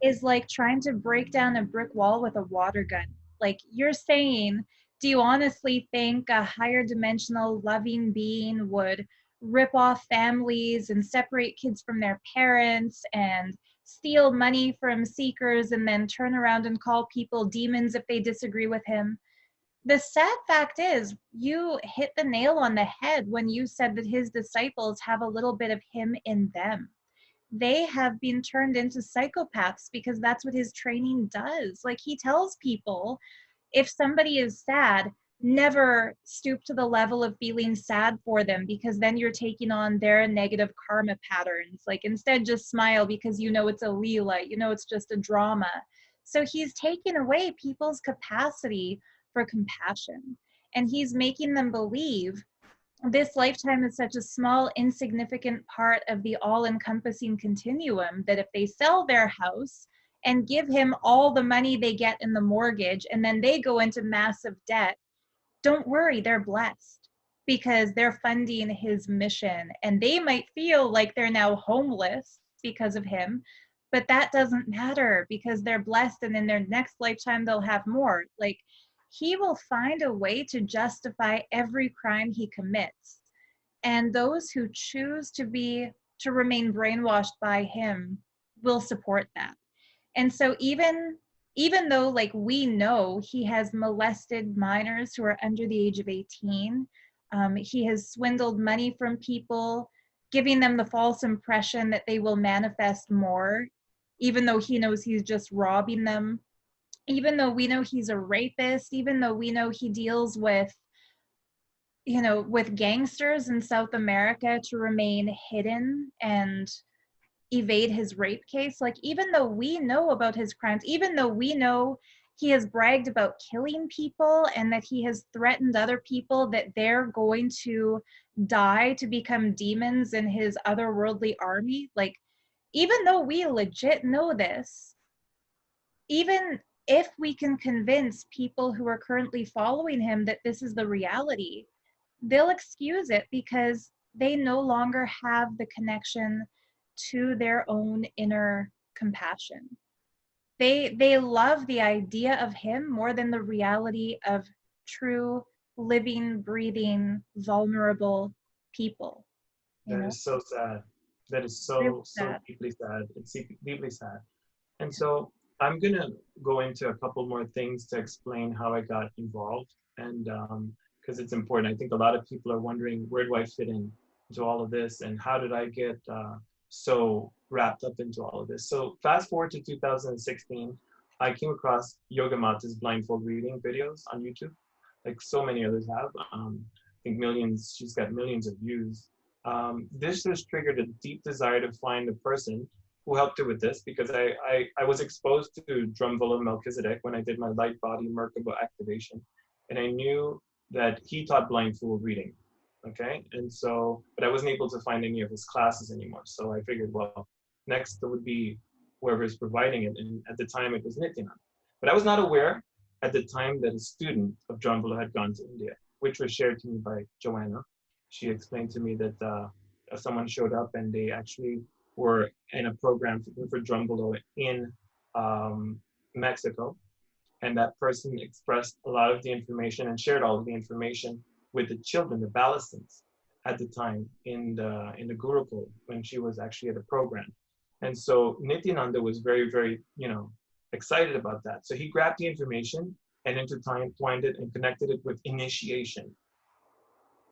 is like trying to break down a brick wall with a water gun. Like you're saying, do you honestly think a higher dimensional loving being would rip off families and separate kids from their parents and steal money from seekers and then turn around and call people demons if they disagree with him? The sad fact is, you hit the nail on the head when you said that his disciples have a little bit of him in them. They have been turned into psychopaths because that's what his training does. Like he tells people, if somebody is sad, never stoop to the level of feeling sad for them because then you're taking on their negative karma patterns. Like instead just smile because you know it's a leela, you know it's just a drama. So he's taking away people's capacity for compassion, and he's making them believe this lifetime is such a small, insignificant part of the all-encompassing continuum that if they sell their house and give him all the money they get in the mortgage and then they go into massive debt, don't worry, they're blessed because they're funding his mission. And they might feel like they're now homeless because of him, but that doesn't matter because they're blessed, and in their next lifetime they'll have more. Like he will find a way to justify every crime he commits. And those who choose to remain brainwashed by him will support that. And so even though like we know he has molested minors who are under the age of 18, he has swindled money from people, giving them the false impression that they will manifest more, even though he knows he's just robbing them. Even though we know he's a rapist, even though we know he deals with, with gangsters in South America to remain hidden and evade his rape case. Like, even though we know about his crimes, even though we know He has bragged about killing people and that he has threatened other people that they're going to die to become demons in his otherworldly army. Like, even though we legit know this, even if we can convince people who are currently following him that this is the reality, they'll excuse it because they no longer have the connection to their own inner compassion. They love the idea of him more than the reality of true living, breathing, vulnerable people, you That know? is so sad. That is Really so sad. deeply sad. It's deeply sad. And so I'm gonna go into a couple more things to explain how I got involved, and because it's important. I think a lot of people are wondering, where do I fit in into all of this, and how did I get so wrapped up into all of this? So fast forward to 2016, I came across Yoga Mata's blindfold reading videos on YouTube, like so many others have. I think millions. She's got millions of views. This just triggered a deep desire to find a person who helped her with this, because I was exposed to Drumvolo Melchizedek when I did my light body Merkaba activation. And I knew that he taught blindfold reading. Okay. And so, but I wasn't able to find any of his classes anymore. So I figured, well, next would be whoever is providing it. And at the time it was Nithyananda. But I was not aware at the time that a student of Drumvolo had gone to India, which was shared to me by Joanna. She explained to me that someone showed up and they actually were in a program for Drumvolo in Mexico, and that person expressed a lot of the information and shared all of the information with the children, the Ballastins, at the time in the gurukul when she was actually at a program. And so Nithyananda was very excited about that. So he grabbed the information and intertwined it and connected it with initiation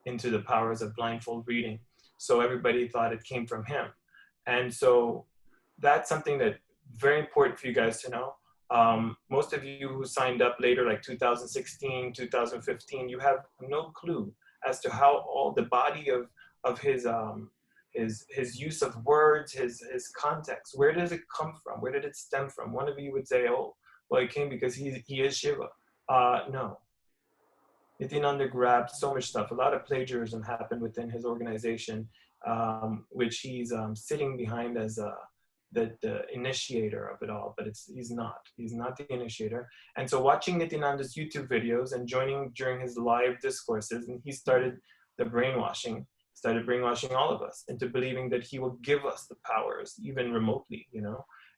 into the powers of blindfold reading. So everybody thought it came from him. And so that's something that very important for you guys to know. Most of you who signed up later, like 2016, 2015, you have no clue as to how all the body of his use of words, his context, where does it come from? Where did it stem from? One of you would say, oh, well, it came because he is Shiva. No. Nithyananda grabbed so much stuff. A lot of plagiarism happened within his organization, which he's sitting behind as the initiator of it all, but he's not the initiator. And so watching Nithyananda's YouTube videos and joining during his live discourses, and he started brainwashing all of us into believing that he will give us the powers, even remotely,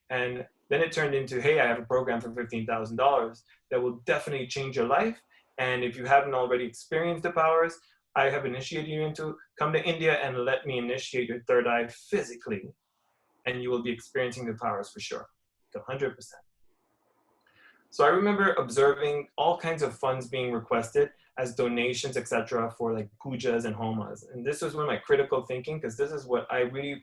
And then it turned into, hey, I have a program for $15,000 that will definitely change your life. And if you haven't already experienced the powers I have initiated you into, come to India and let me initiate your third eye physically, and you will be experiencing the powers for sure, 100%. So I remember observing all kinds of funds being requested as donations, etc., for like pujas and homas. And this was one of my critical thinking, because this is what I really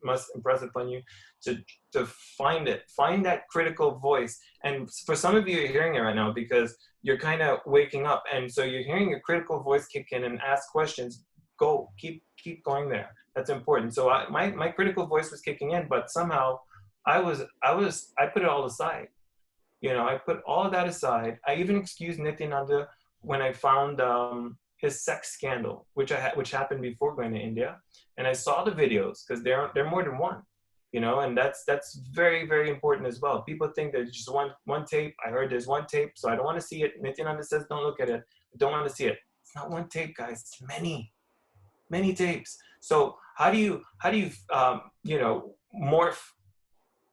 must impress upon you, to find that critical voice. And for some of you, you're hearing it right now because you're kind of waking up, and so you're hearing a critical voice kick in and ask questions. Go, keep going there. That's important. So my critical voice was kicking in, but somehow I put it all aside. I put all of that aside. I even excused Nithyananda when I found his sex scandal, which happened before going to India, and I saw the videos, because they're more than one, and that's very, very important as well. People think there's just one tape. I heard there's one tape, so I don't want to see it. Nithyananda says don't look at it. I don't want to see it. It's not one tape, guys. It's many tapes. So how do you morph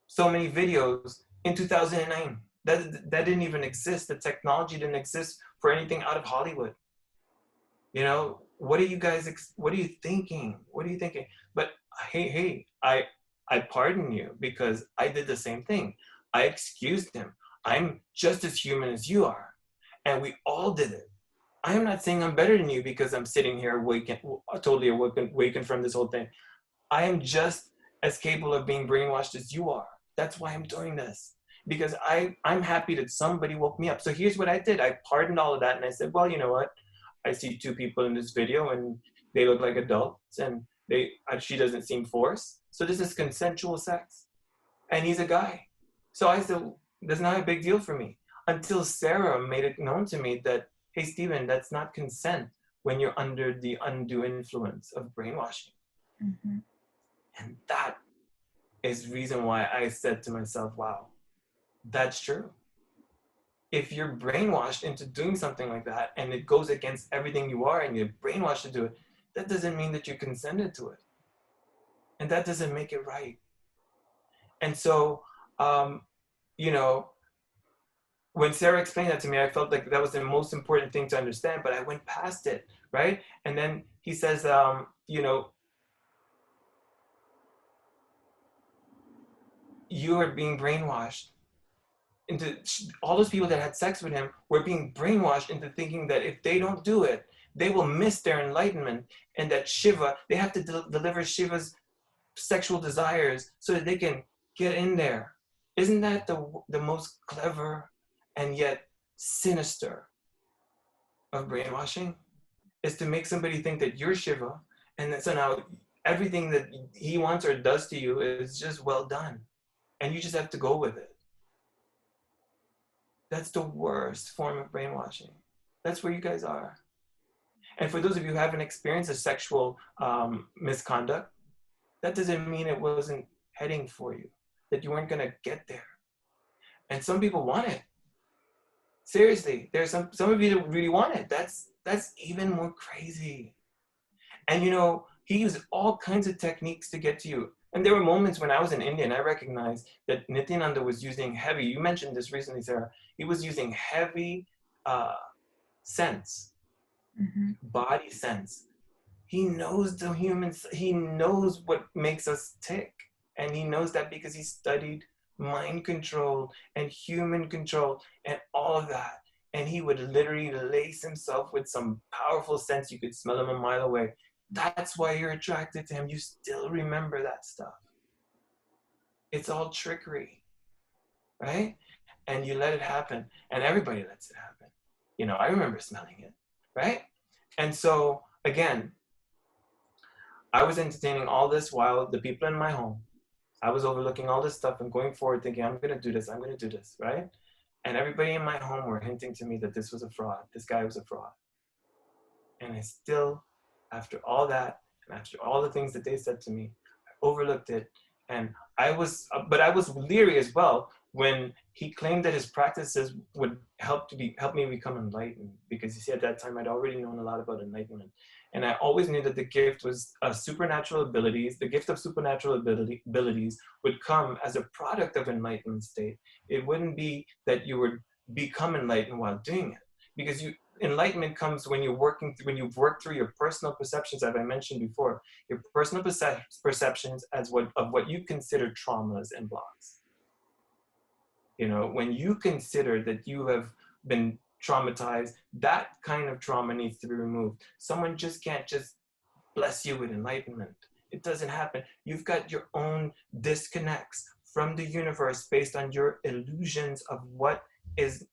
so many videos in 2009? That didn't even exist. The technology didn't exist for anything out of Hollywood. What are you guys? What are you thinking? But hey, I pardon you, because I did the same thing. I excused him. I'm just as human as you are, and we all did it. I am not saying I'm better than you because I'm sitting here totally awakened from this whole thing. I am just as capable of being brainwashed as you are. That's why I'm doing this, because I'm happy that somebody woke me up. So here's what I did. I pardoned all of that, and I said, well, you know what? I see two people in this video, and they look like adults, and she doesn't seem forced. So this is consensual sex, and he's a guy. So I said, That's not a big deal for me. Until Sarah made it known to me that, hey, Steven, that's not consent when you're under the undue influence of brainwashing. Mm-hmm. And that is reason why I said to myself, wow, that's true. If you're brainwashed into doing something like that and it goes against everything you are and you're brainwashed to do it, that doesn't mean that you consented to it. And that doesn't make it right. And so, you know, when Sarah explained that to me, I felt like that was the most important thing to understand, but I went past it, right? And then he says, you know, you are being brainwashed into, all those people that had sex with him were being brainwashed into thinking that if they don't do it, they will miss their enlightenment, and that Shiva, they have to deliver Shiva's sexual desires so that they can get in there. Isn't that the most clever and yet sinister of brainwashing? Is to make somebody think that you're Shiva, and that somehow everything that he wants or does to you is just well done, and you just have to go with it. That's the worst form of brainwashing. That's where you guys are. And for those of you who haven't experienced a sexual misconduct, that doesn't mean it wasn't heading for you, that you weren't going to get there. And some people want it. Seriously, there's some of you that really want it. That's even more crazy. And you know, he used all kinds of techniques to get to you. And there were moments when I was in India and I recognized that Nithyananda was using heavy, you mentioned this recently, Sarah, he was using heavy sense, Mm-hmm. body sense. He knows the humans, he knows what makes us tick. And he knows that because he studied mind control and human control and all of that. And he would literally lace himself with some powerful sense. You could smell him a mile away. That's why you're attracted to him. You still remember that stuff. It's all trickery, right? And you let it happen, and everybody lets it happen. You know, I remember smelling it, right? And so, again, I was entertaining all this while the people in my home, I was overlooking all this stuff and going forward thinking, I'm going to do this, I'm going to do this, right? And everybody in my home were hinting to me that this was a fraud. This guy was a fraud. And I still, after all that, and after all the things that they said to me, I overlooked it. And but I was leery as well when he claimed that his practices would help me become enlightened, because you see, at that time I'd already known a lot about enlightenment, and I always knew that the gift was supernatural abilities. The gift of supernatural abilities would come as a product of enlightenment state. It wouldn't be that you would become enlightened while doing it, because enlightenment comes when you've worked through your personal perceptions, as I mentioned before, your personal perceptions of what you consider traumas and blocks. You know, when you consider that you have been traumatized, that kind of trauma needs to be removed. Someone just can't just bless you with enlightenment. It doesn't happen. You've got your own disconnects from the universe based on your illusions of what is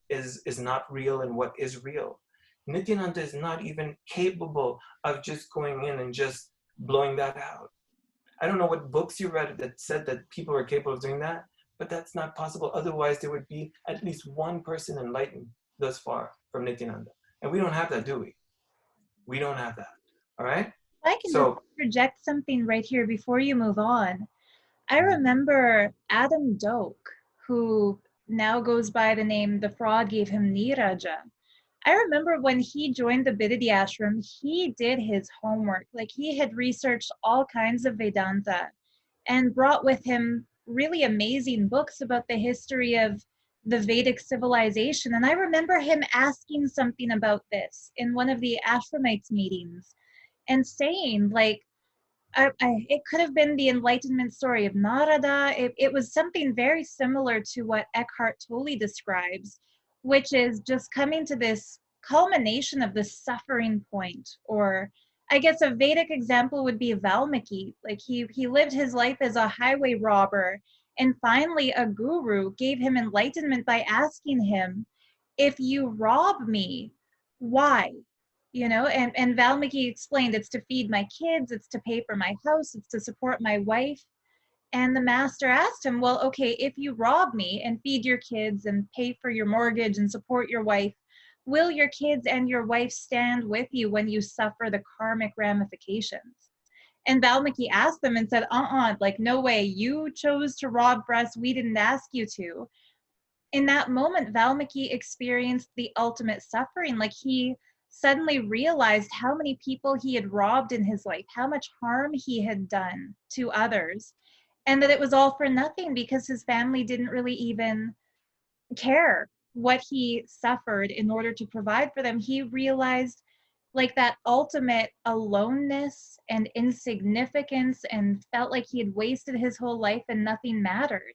not real and what is real. Nithyananda is not even capable of just going in and just blowing that out. I don't know what books you read that said that people are capable of doing that, but that's not possible. Otherwise, there would be at least one person enlightened thus far from Nithyananda. And we don't have that, do we? We don't have that. All right? I can just project something right here before you move on. I remember Adam Doak, who now goes by the name the frog gave him Niraja. I remember when he joined the Bididi ashram, he did his homework. Like, he had researched all kinds of Vedanta and brought with him really amazing books about the history of the Vedic civilization. And I remember him asking something about this in one of the ashramites meetings and saying, like, it could have been the enlightenment story of Narada. It was something very similar to what Eckhart Tolle describes, which is just coming to this culmination of the suffering point. Or I guess a Vedic example would be Valmiki. Like, he lived his life as a highway robber, and finally a guru gave him enlightenment by asking him, if you rob me, why? You know, and Valmiki explained, it's to feed my kids, it's to pay for my house, it's to support my wife. And the master asked him, well, okay, if you rob me and feed your kids and pay for your mortgage and support your wife, will your kids and your wife stand with you when you suffer the karmic ramifications? And Valmiki asked them and said, like, no way, you chose to rob for us, we didn't ask you to. In that moment, Valmiki experienced the ultimate suffering. Like, he suddenly realized how many people he had robbed in his life, how much harm he had done to others, and that it was all for nothing because his family didn't really even care what he suffered in order to provide for them. He realized like that ultimate aloneness and insignificance and felt like he had wasted his whole life and nothing mattered.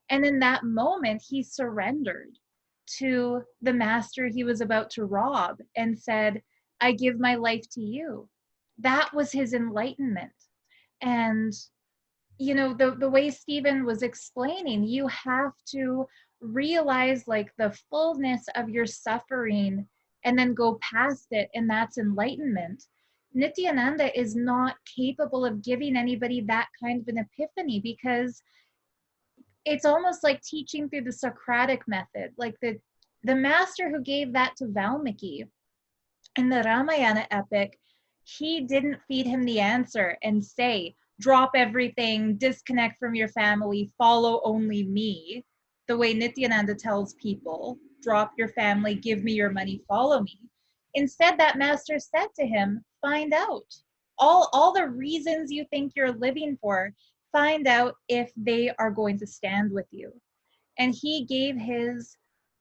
And in that moment, he surrendered to the master he was about to rob and said, I give my life to you. That was his enlightenment. And you know, the way Steven was explaining, you have to realize like the fullness of your suffering and then go past it, and that's enlightenment. Nithyananda is not capable of giving anybody that kind of an epiphany because it's almost like teaching through the Socratic method. Like the master who gave that to Valmiki in the Ramayana epic, he didn't feed him the answer and say, drop everything, disconnect from your family, follow only me, the way Nithyananda tells people, drop your family, give me your money, follow me. Instead, that master said to him, find out. All the reasons you think you're living for, find out if they are going to stand with you. And he gave his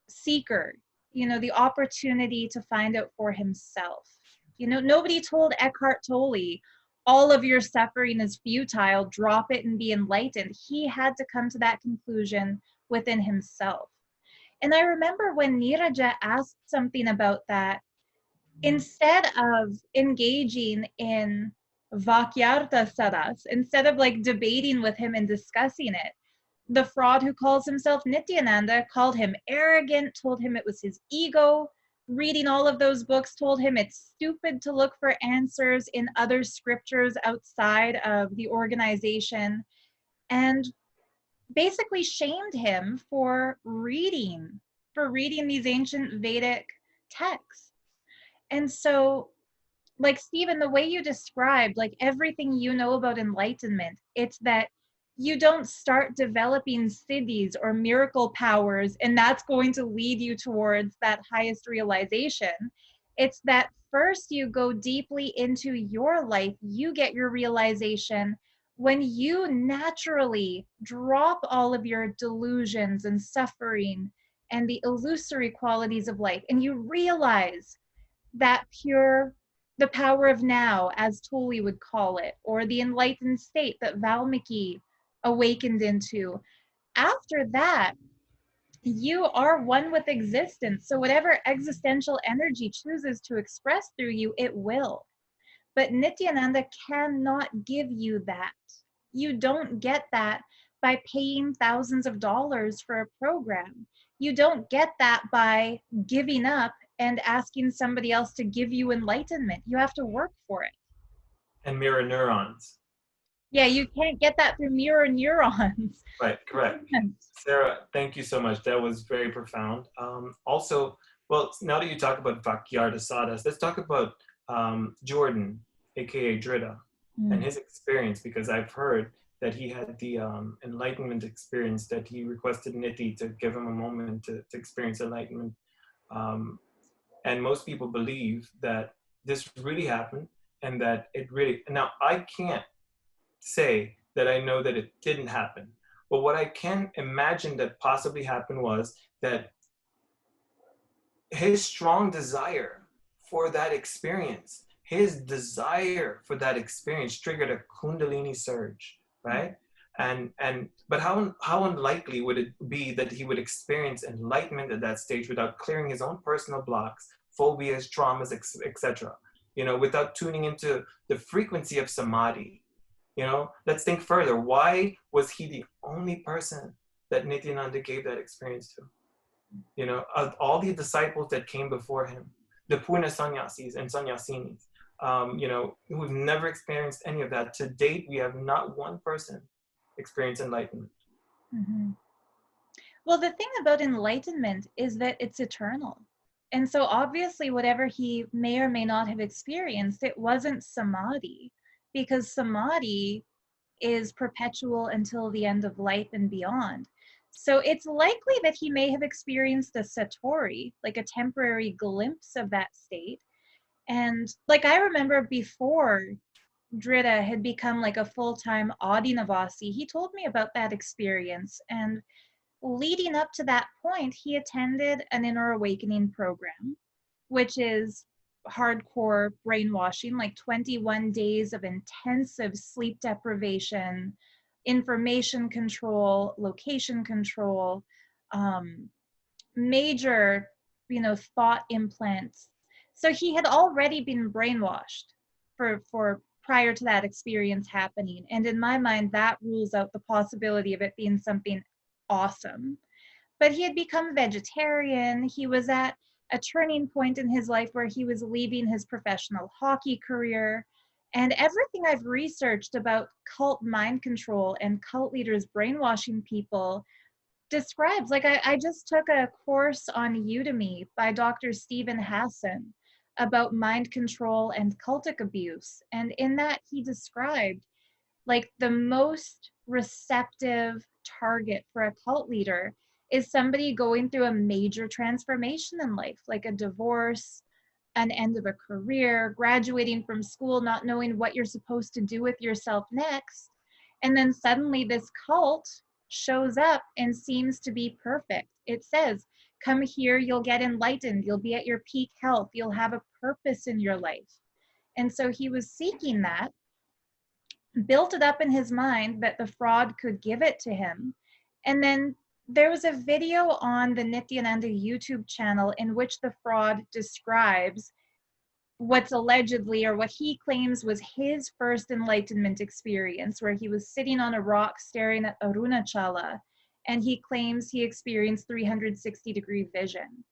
seeker, you know, the opportunity to find out for himself. You know, nobody told Eckhart Tolle, all of your suffering is futile, drop it and be enlightened. He had to come to that conclusion within himself. And I remember when Niraja asked something about that, instead of engaging in Vakyartha Saras, instead of like debating with him and discussing it, the fraud who calls himself Nithyananda called him arrogant, told him it was his ego. Reading all of those books told him it's stupid to look for answers in other scriptures outside of the organization, and basically shamed him for reading these ancient Vedic texts. And so, like Steven, the way you described, like everything you know about enlightenment, it's that you don't start developing siddhis or miracle powers and that's going to lead you towards that highest realization. It's that first you go deeply into your life, you get your realization when you naturally drop all of your delusions and suffering and the illusory qualities of life, and you realize that pure, the power of now, as Tolle would call it, or the enlightened state that Valmiki awakened into. After that, you are one with existence. So whatever existential energy chooses to express through you, it will. But Nithyananda cannot give you that. You don't get that by paying thousands of dollars for a program. You don't get that by giving up and asking somebody else to give you enlightenment. You have to work for it. And mirror neurons. Yeah, you can't get that through mirror neurons. Right, correct. Sarah, thank you so much. That was very profound. Also, well, now that you talk about Vakyartha Sadas, let's talk about Jordan, aka Drita, and his experience, because I've heard that he had the enlightenment experience, that he requested Nithi to give him a moment to experience enlightenment. And most people believe that this really happened and that it really, now I can't say that I know that it didn't happen, but what I can imagine that possibly happened was that his strong desire for that experience, his desire for that experience triggered a Kundalini surge, right? But how unlikely would it be that he would experience enlightenment at that stage without clearing his own personal blocks, phobias, traumas, etc. You know, without tuning into the frequency of samadhi. You know, let's think further. Why was he the only person that Nithyananda gave that experience to? You know, of all the disciples that came before him, the Purna Sannyasis and Sannyasinis, you know, who've never experienced any of that. To date, we have not one person experience enlightenment. Mm-hmm. Well, the thing about enlightenment is that it's eternal. And so obviously, whatever he may or may not have experienced, it wasn't samadhi, because samadhi is perpetual until the end of life and beyond. So it's likely that he may have experienced a satori, like a temporary glimpse of that state. And like I remember before Drita had become like a full-time Adinavasi, he told me about that experience. And leading up to that point, he attended an inner awakening program, which is hardcore brainwashing, like 21 days of intensive sleep deprivation, information control, location control, um, major, thought implants. So he had already been brainwashed for prior to that experience happening. And in my mind, that rules out the possibility of it being something awesome. But he had become vegetarian. He was at a turning point in his life where he was leaving his professional hockey career. And everything I've researched about cult mind control and cult leaders brainwashing people describes, like I just took a course on Udemy by Dr. Steven Hodge about mind control and cultic abuse. And in that, he described like the most receptive target for a cult leader is somebody going through a major transformation in life, like a divorce, an end of a career, graduating from school, not knowing what you're supposed to do with yourself next. And then suddenly this cult shows up and seems to be perfect. It says, come here, you'll get enlightened, you'll be at your peak health, you'll have a purpose in your life. And so he was seeking that, built it up in his mind that the fraud could give it to him. And then there was a video on the Nithyananda YouTube channel in which the fraud describes what's allegedly, or what he claims was his first enlightenment experience, where he was sitting on a rock staring at Arunachala, and he claims he experienced 360-degree vision.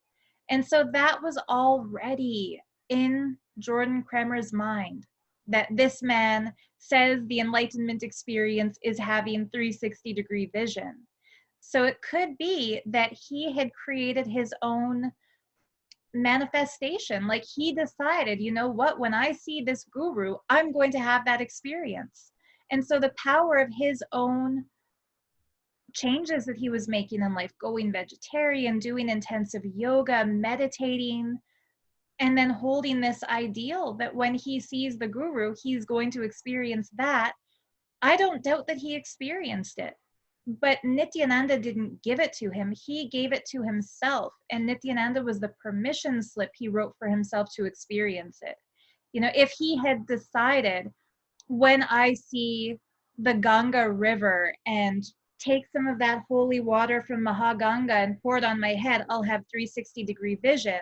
And so that was already in Jordan Kremer's mind, that this man says the enlightenment experience is having 360-degree vision. So it could be that he had created his own manifestation. Like he decided, you know what, when I see this guru, I'm going to have that experience. And so the power of his own changes that he was making in life, going vegetarian, doing intensive yoga, meditating, and then holding this ideal that when he sees the guru, he's going to experience that. I don't doubt that he experienced it. But Nithyananda didn't give it to him. He gave it to himself. And Nithyananda was the permission slip he wrote for himself to experience it. If he had decided, when I see the Ganga River and take some of that holy water from Mahaganga and pour it on my head, I'll have 360-degree vision.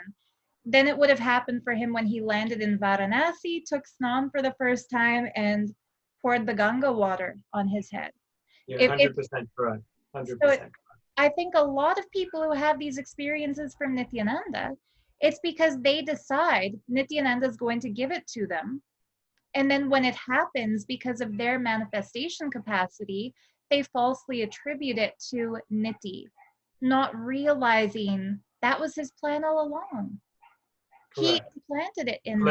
Then it would have happened for him when he landed in Varanasi, took Snam for the first time, and poured the Ganga water on his head. You're 100% correct. 100%. So I think a lot of people who have these experiences from Nithyananda, it's because they decide Nithyananda is going to give it to them. And then when it happens, because of their manifestation capacity, they falsely attribute it to Niti, not realizing that was his plan all along. Correct. He implanted it in them.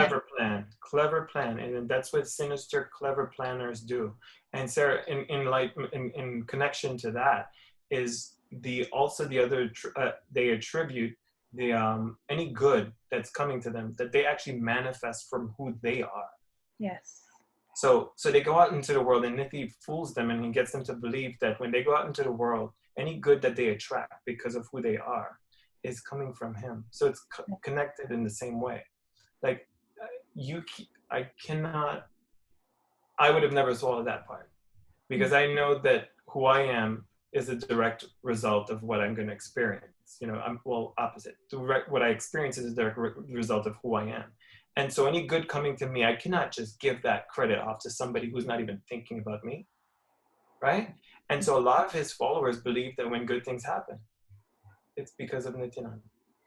Clever plan. And that's what sinister, clever planners do. And Sarah, in connection to that, is the other, they attribute the any good that's coming to them, that they actually manifest from who they are. Yes. So they go out into the world, and Nithi fools them, and he gets them to believe that when they go out into the world, any good that they attract because of who they are is coming from him. So it's connected in the same way. Like I would have never swallowed that part, because I know that who I am is a direct result of what I'm going to experience. Opposite. What I experience is a direct result of who I am. And so any good coming to me, I cannot just give that credit off to somebody who's not even thinking about me, right? And so a lot of his followers believe that when good things happen, it's because of Nithyananda.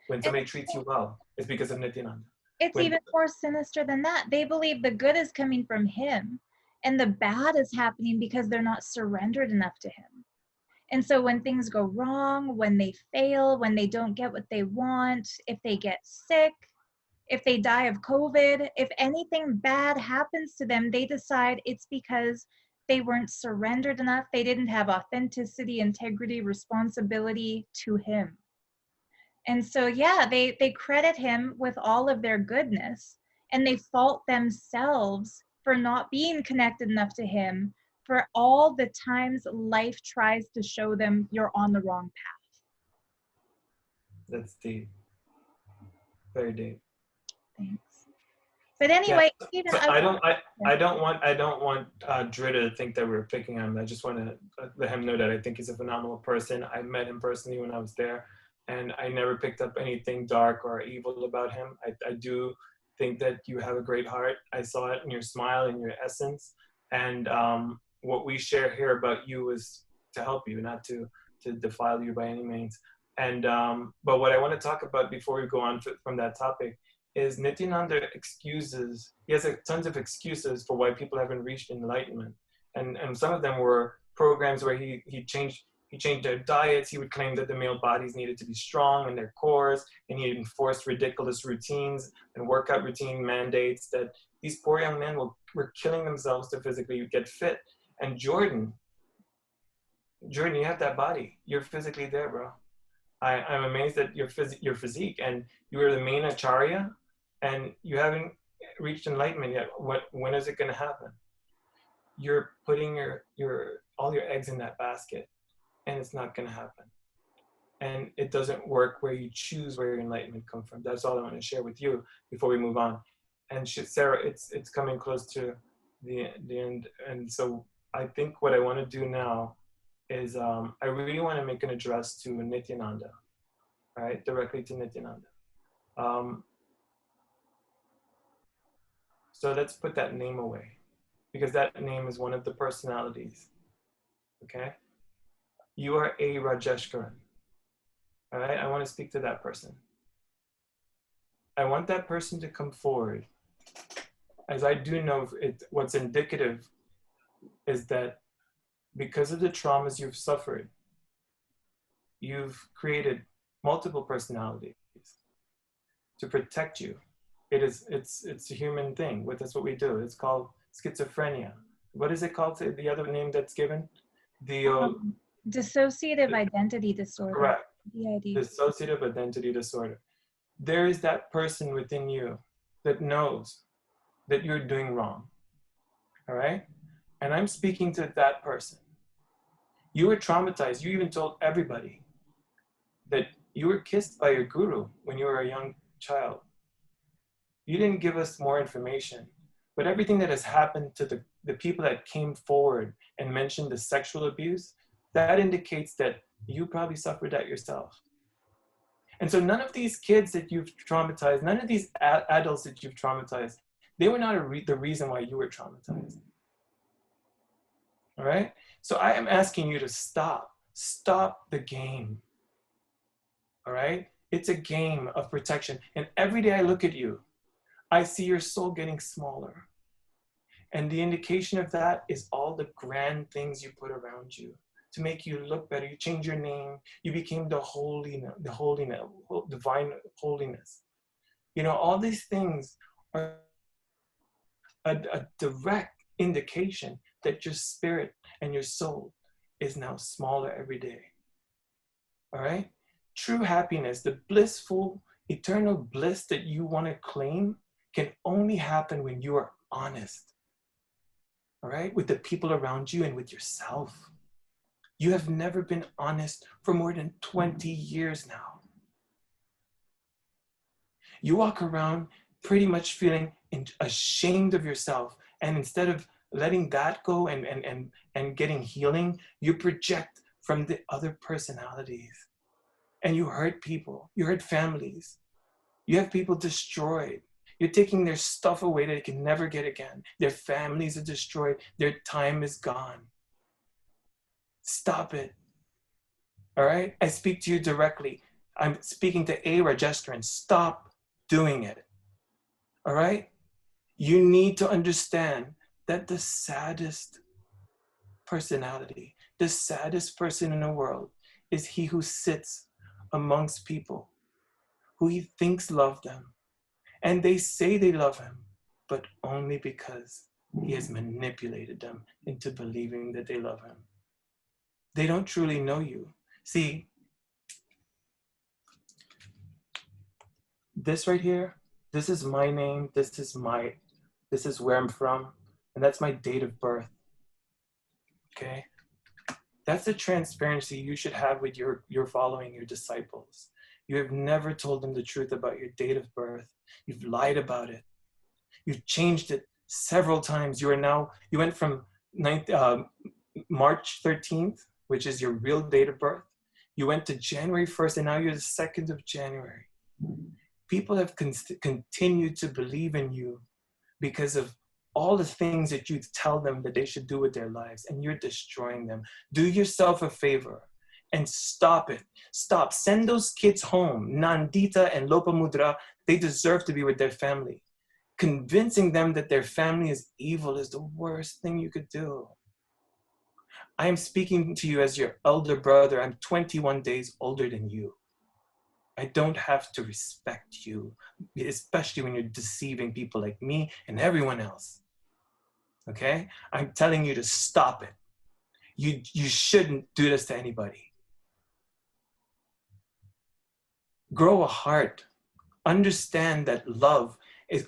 When somebody treats you well, it's because of Nithyananda. It's even more sinister than that. They believe the good is coming from him. And the bad is happening because they're not surrendered enough to him. And so when things go wrong, when they fail, when they don't get what they want, if they get sick, if they die of COVID, if anything bad happens to them, they decide it's because they weren't surrendered enough. They didn't have authenticity, integrity, responsibility to him. And so, yeah, they credit him with all of their goodness, and they fault themselves for not being connected enough to him, for all the times life tries to show them you're on the wrong path. That's deep. Very deep. Thanks. But Yeah. anyway, Steven, So I don't want Drita to think that we're picking on him. I just want to let him know that I think he's a phenomenal person. I met him personally when I was there, and I never picked up anything dark or evil about him. I do think that you have a great heart. I saw it in your smile and your essence. And what we share here about you is to help you, not to defile you by any means. And but what I want to talk about before we go on from that topic is Nithyananda excuses, he has tons of excuses for why people haven't reached enlightenment. And some of them were programs where he changed their diets. He would claim that the male bodies needed to be strong in their cores, and he enforced ridiculous routines and workout routine mandates that these poor young men were killing themselves to physically get fit. And Jordan, you have that body. You're physically there, bro. I'm amazed at your physique, and you were the main acharya, and you haven't reached enlightenment yet. When is it going to happen? You're putting all your eggs in that basket, and it's not going to happen. And it doesn't work where you choose where your enlightenment comes from. That's all I want to share with you before we move on. And Sarah, it's coming close to the end, and so I think what I want to do now is I really want to make an address to Nithyananda, right? Directly to Nithyananda. So let's put that name away, because that name is one of the personalities, okay? You are a Rajeshkaran, all right? I want to speak to that person. I want that person to come forward, as I do know what's indicative is that because of the traumas you've suffered, you've created multiple personalities to protect you. It's a human thing. That's what we do. It's called schizophrenia. What is it called? The other name that's given? Dissociative identity disorder. Correct. DID. Dissociative identity disorder. There is that person within you that knows that you're doing wrong. All right? And I'm speaking to that person. You were traumatized. You even told everybody that you were kissed by your guru when you were a young child. You didn't give us more information, but everything that has happened to the people that came forward and mentioned the sexual abuse, that indicates that you probably suffered that yourself. And so none of these kids that you've traumatized, none of these adults that you've traumatized, they were not the reason why you were traumatized. All right? So I am asking you to stop the game. All right? It's a game of protection. And every day I look at you, I see your soul getting smaller. And the indication of that is all the grand things you put around you to make you look better. You change your name. You became the divine holiness. You know, all these things are a direct indication that your spirit and your soul is now smaller every day. All right? True happiness, the blissful, eternal bliss that you want to claim can only happen when you are honest. All right? With the people around you and with yourself. You have never been honest for more than 20 years now. You walk around pretty much feeling ashamed of yourself, and instead of letting that go and getting healing, you project from the other personalities. And you hurt people, you hurt families. You have people destroyed. You're taking their stuff away that they can never get again. Their families are destroyed. Their time is gone. Stop it. All right? I speak to you directly. I'm speaking to a Rajeshkaran. Stop doing it. All right? You need to understand that the saddest personality, the saddest person in the world is he who sits amongst people who he thinks love them. And they say they love him, but only because he has manipulated them into believing that they love him. They don't truly know you. See, this right here, this is my name, this is where I'm from, and that's my date of birth. Okay? That's the transparency you should have with your following, your disciples. You have never told them the truth about your date of birth. You've lied about it. You've changed it several times. You went from March 13th, which is your real date of birth. You went to January 1st, and now you're the 2nd of January. People have continued to believe in you because of all the things that you tell them that they should do with their lives, and you're destroying them. Do yourself a favor and stop it. Stop. Send those kids home. Nandita and Lopamudra, they deserve to be with their family. Convincing them that their family is evil is the worst thing you could do. I am speaking to you as your elder brother. I'm 21 days older than you. I don't have to respect you, especially when you're deceiving people like me and everyone else. Okay? I'm telling you to stop it. You shouldn't do this to anybody. Grow a heart. Understand that love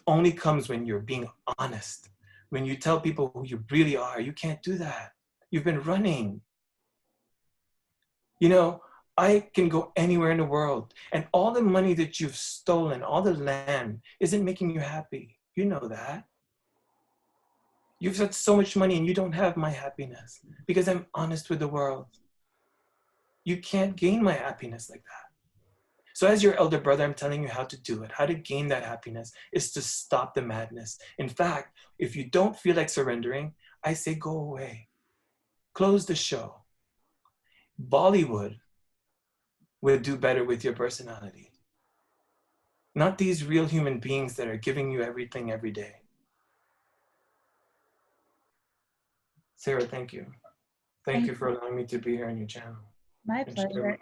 only comes when you're being honest. When you tell people who you really are, you can't do that. You've been running. You know, I can go anywhere in the world, and all the money that you've stolen, all the land, isn't making you happy. You know that. You've got so much money and you don't have my happiness because I'm honest with the world. You can't gain my happiness like that. So as your elder brother, I'm telling you how to do it. How to gain that happiness is to stop the madness. In fact, if you don't feel like surrendering, I say go away. Close the show. Bollywood will do better with your personality. Not these real human beings that are giving you everything every day. Sarah, thank you. Thank you for allowing me to be here on your channel. My pleasure.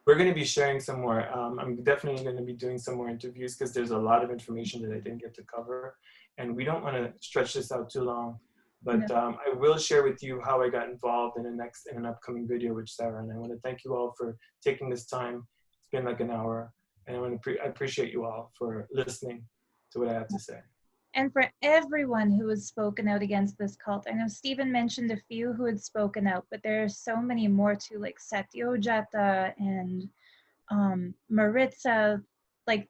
We're going to be sharing some more. I'm definitely going to be doing some more interviews because there's a lot of information that I didn't get to cover. And we don't want to stretch this out too long. But I will share with you how I got involved in an upcoming video with Sarah. And I want to thank you all for taking this time. It's been like an hour. And I appreciate you all for listening to what I have to say. And for everyone who has spoken out against this cult. I know Steven mentioned a few who had spoken out, but there are so many more too, like Satyojata and Maritza, like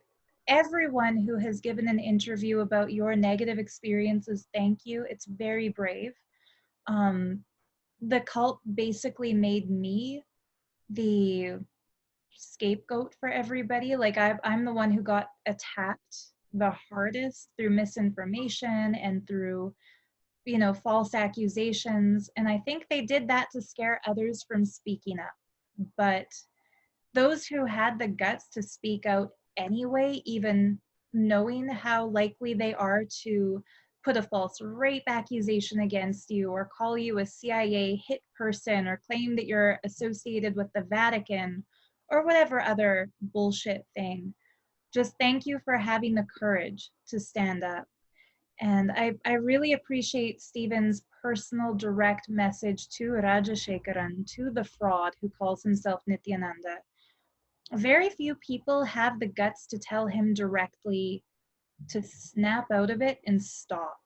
everyone who has given an interview about your negative experiences, thank you. It's very brave. The cult basically made me the scapegoat for everybody. Like I'm the one who got attacked the hardest through misinformation and through, you know, false accusations. And I think they did that to scare others from speaking up. But those who had the guts to speak out anyway, even knowing how likely they are to put a false rape accusation against you or call you a CIA hit person or claim that you're associated with the Vatican or whatever other bullshit thing. Just thank you for having the courage to stand up. And I really appreciate Steven's personal direct message to Rajashekaran, to the fraud who calls himself Nithyananda. Very few people have the guts to tell him directly to snap out of it and stop.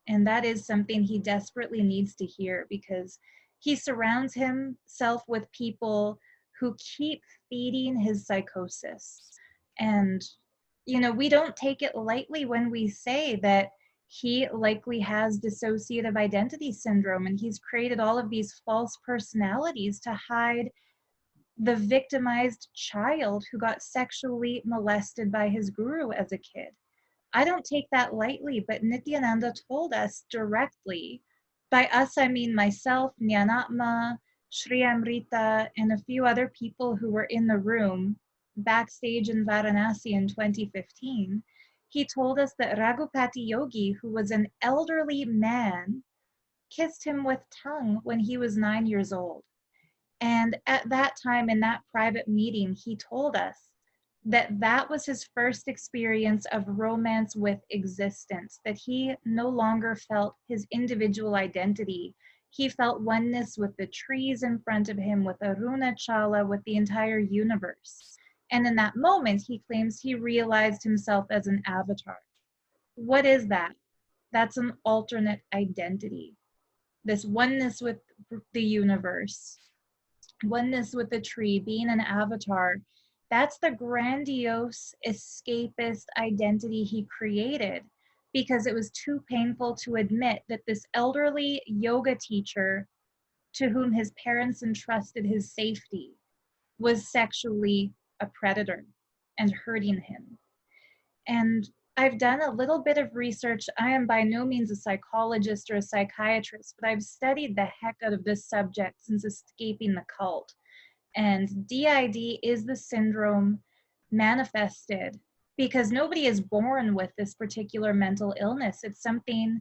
And that is something he desperately needs to hear because he surrounds himself with people who keep feeding his psychosis. And, you know, we don't take it lightly when we say that he likely has dissociative identity syndrome and he's created all of these false personalities to hide the victimized child who got sexually molested by his guru as a kid. I don't take that lightly, but Nithyananda told us directly. By us, I mean myself, Nyanatma, Sri Amrita, and a few other people who were in the room backstage in Varanasi in 2015. he told us that Raghupati Yogi, who was an elderly man, kissed him with tongue when he was 9 years old. And at that time, in that private meeting, he told us that that was his first experience of romance with existence, that he no longer felt his individual identity. He felt oneness with the trees in front of him, with Aruna Chala, with the entire universe. And in that moment, he claims he realized himself as an avatar. What is that? That's an alternate identity. This oneness with the universe, oneness with the tree, being an avatar, that's the grandiose escapist identity he created because it was too painful to admit that this elderly yoga teacher to whom his parents entrusted his safety was sexually a predator and hurting him. And I've done a little bit of research. I am by no means a psychologist or a psychiatrist, but I've studied the heck out of this subject since escaping the cult. And DID is the syndrome manifested because nobody is born with this particular mental illness. It's something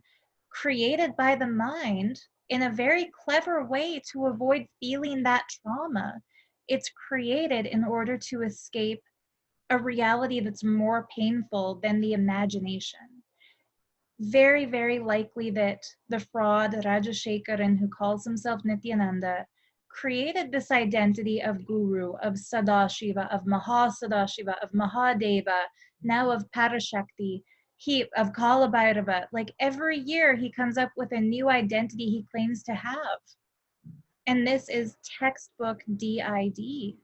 created by the mind in a very clever way to avoid feeling that trauma. It's created in order to escape a reality that's more painful than the imagination. Very, very likely that the fraud Rajashekaran, who calls himself Nithyananda, created this identity of guru, of Sadashiva, of Mahasadashiva, of Mahadeva, now of Parashakti, of Kalabhairava. Like every year he comes up with a new identity he claims to have. And this is textbook DID.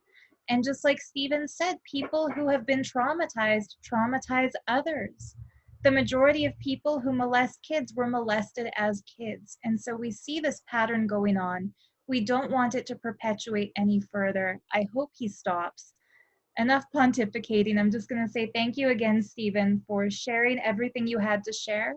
And just like Steven said, people who have been traumatized traumatize others. The majority of people who molest kids were molested as kids. And so we see this pattern going on. We don't want it to perpetuate any further. I hope he stops. Enough pontificating. I'm just going to say thank you again, Steven, for sharing everything you had to share.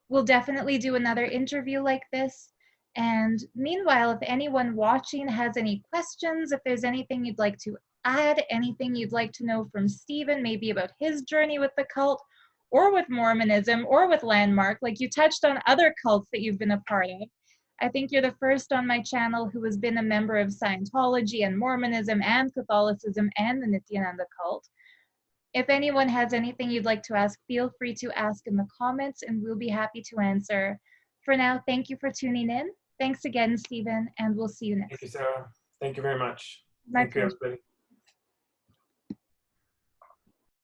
We'll definitely do another interview like this. And meanwhile, if anyone watching has any questions, if there's anything you'd like to add, anything you'd like to know from Steven, maybe about his journey with the cult or with Mormonism or with Landmark, like you touched on other cults that you've been a part of. I think you're the first on my channel who has been a member of Scientology and Mormonism and Catholicism and the Nithyananda cult. If anyone has anything you'd like to ask, feel free to ask in the comments and we'll be happy to answer. For now, thank you for tuning in. Thanks again, Steven, and we'll see you Thank next you, time. Sarah. Thank you very much. My Thank you, pleasure. everybody.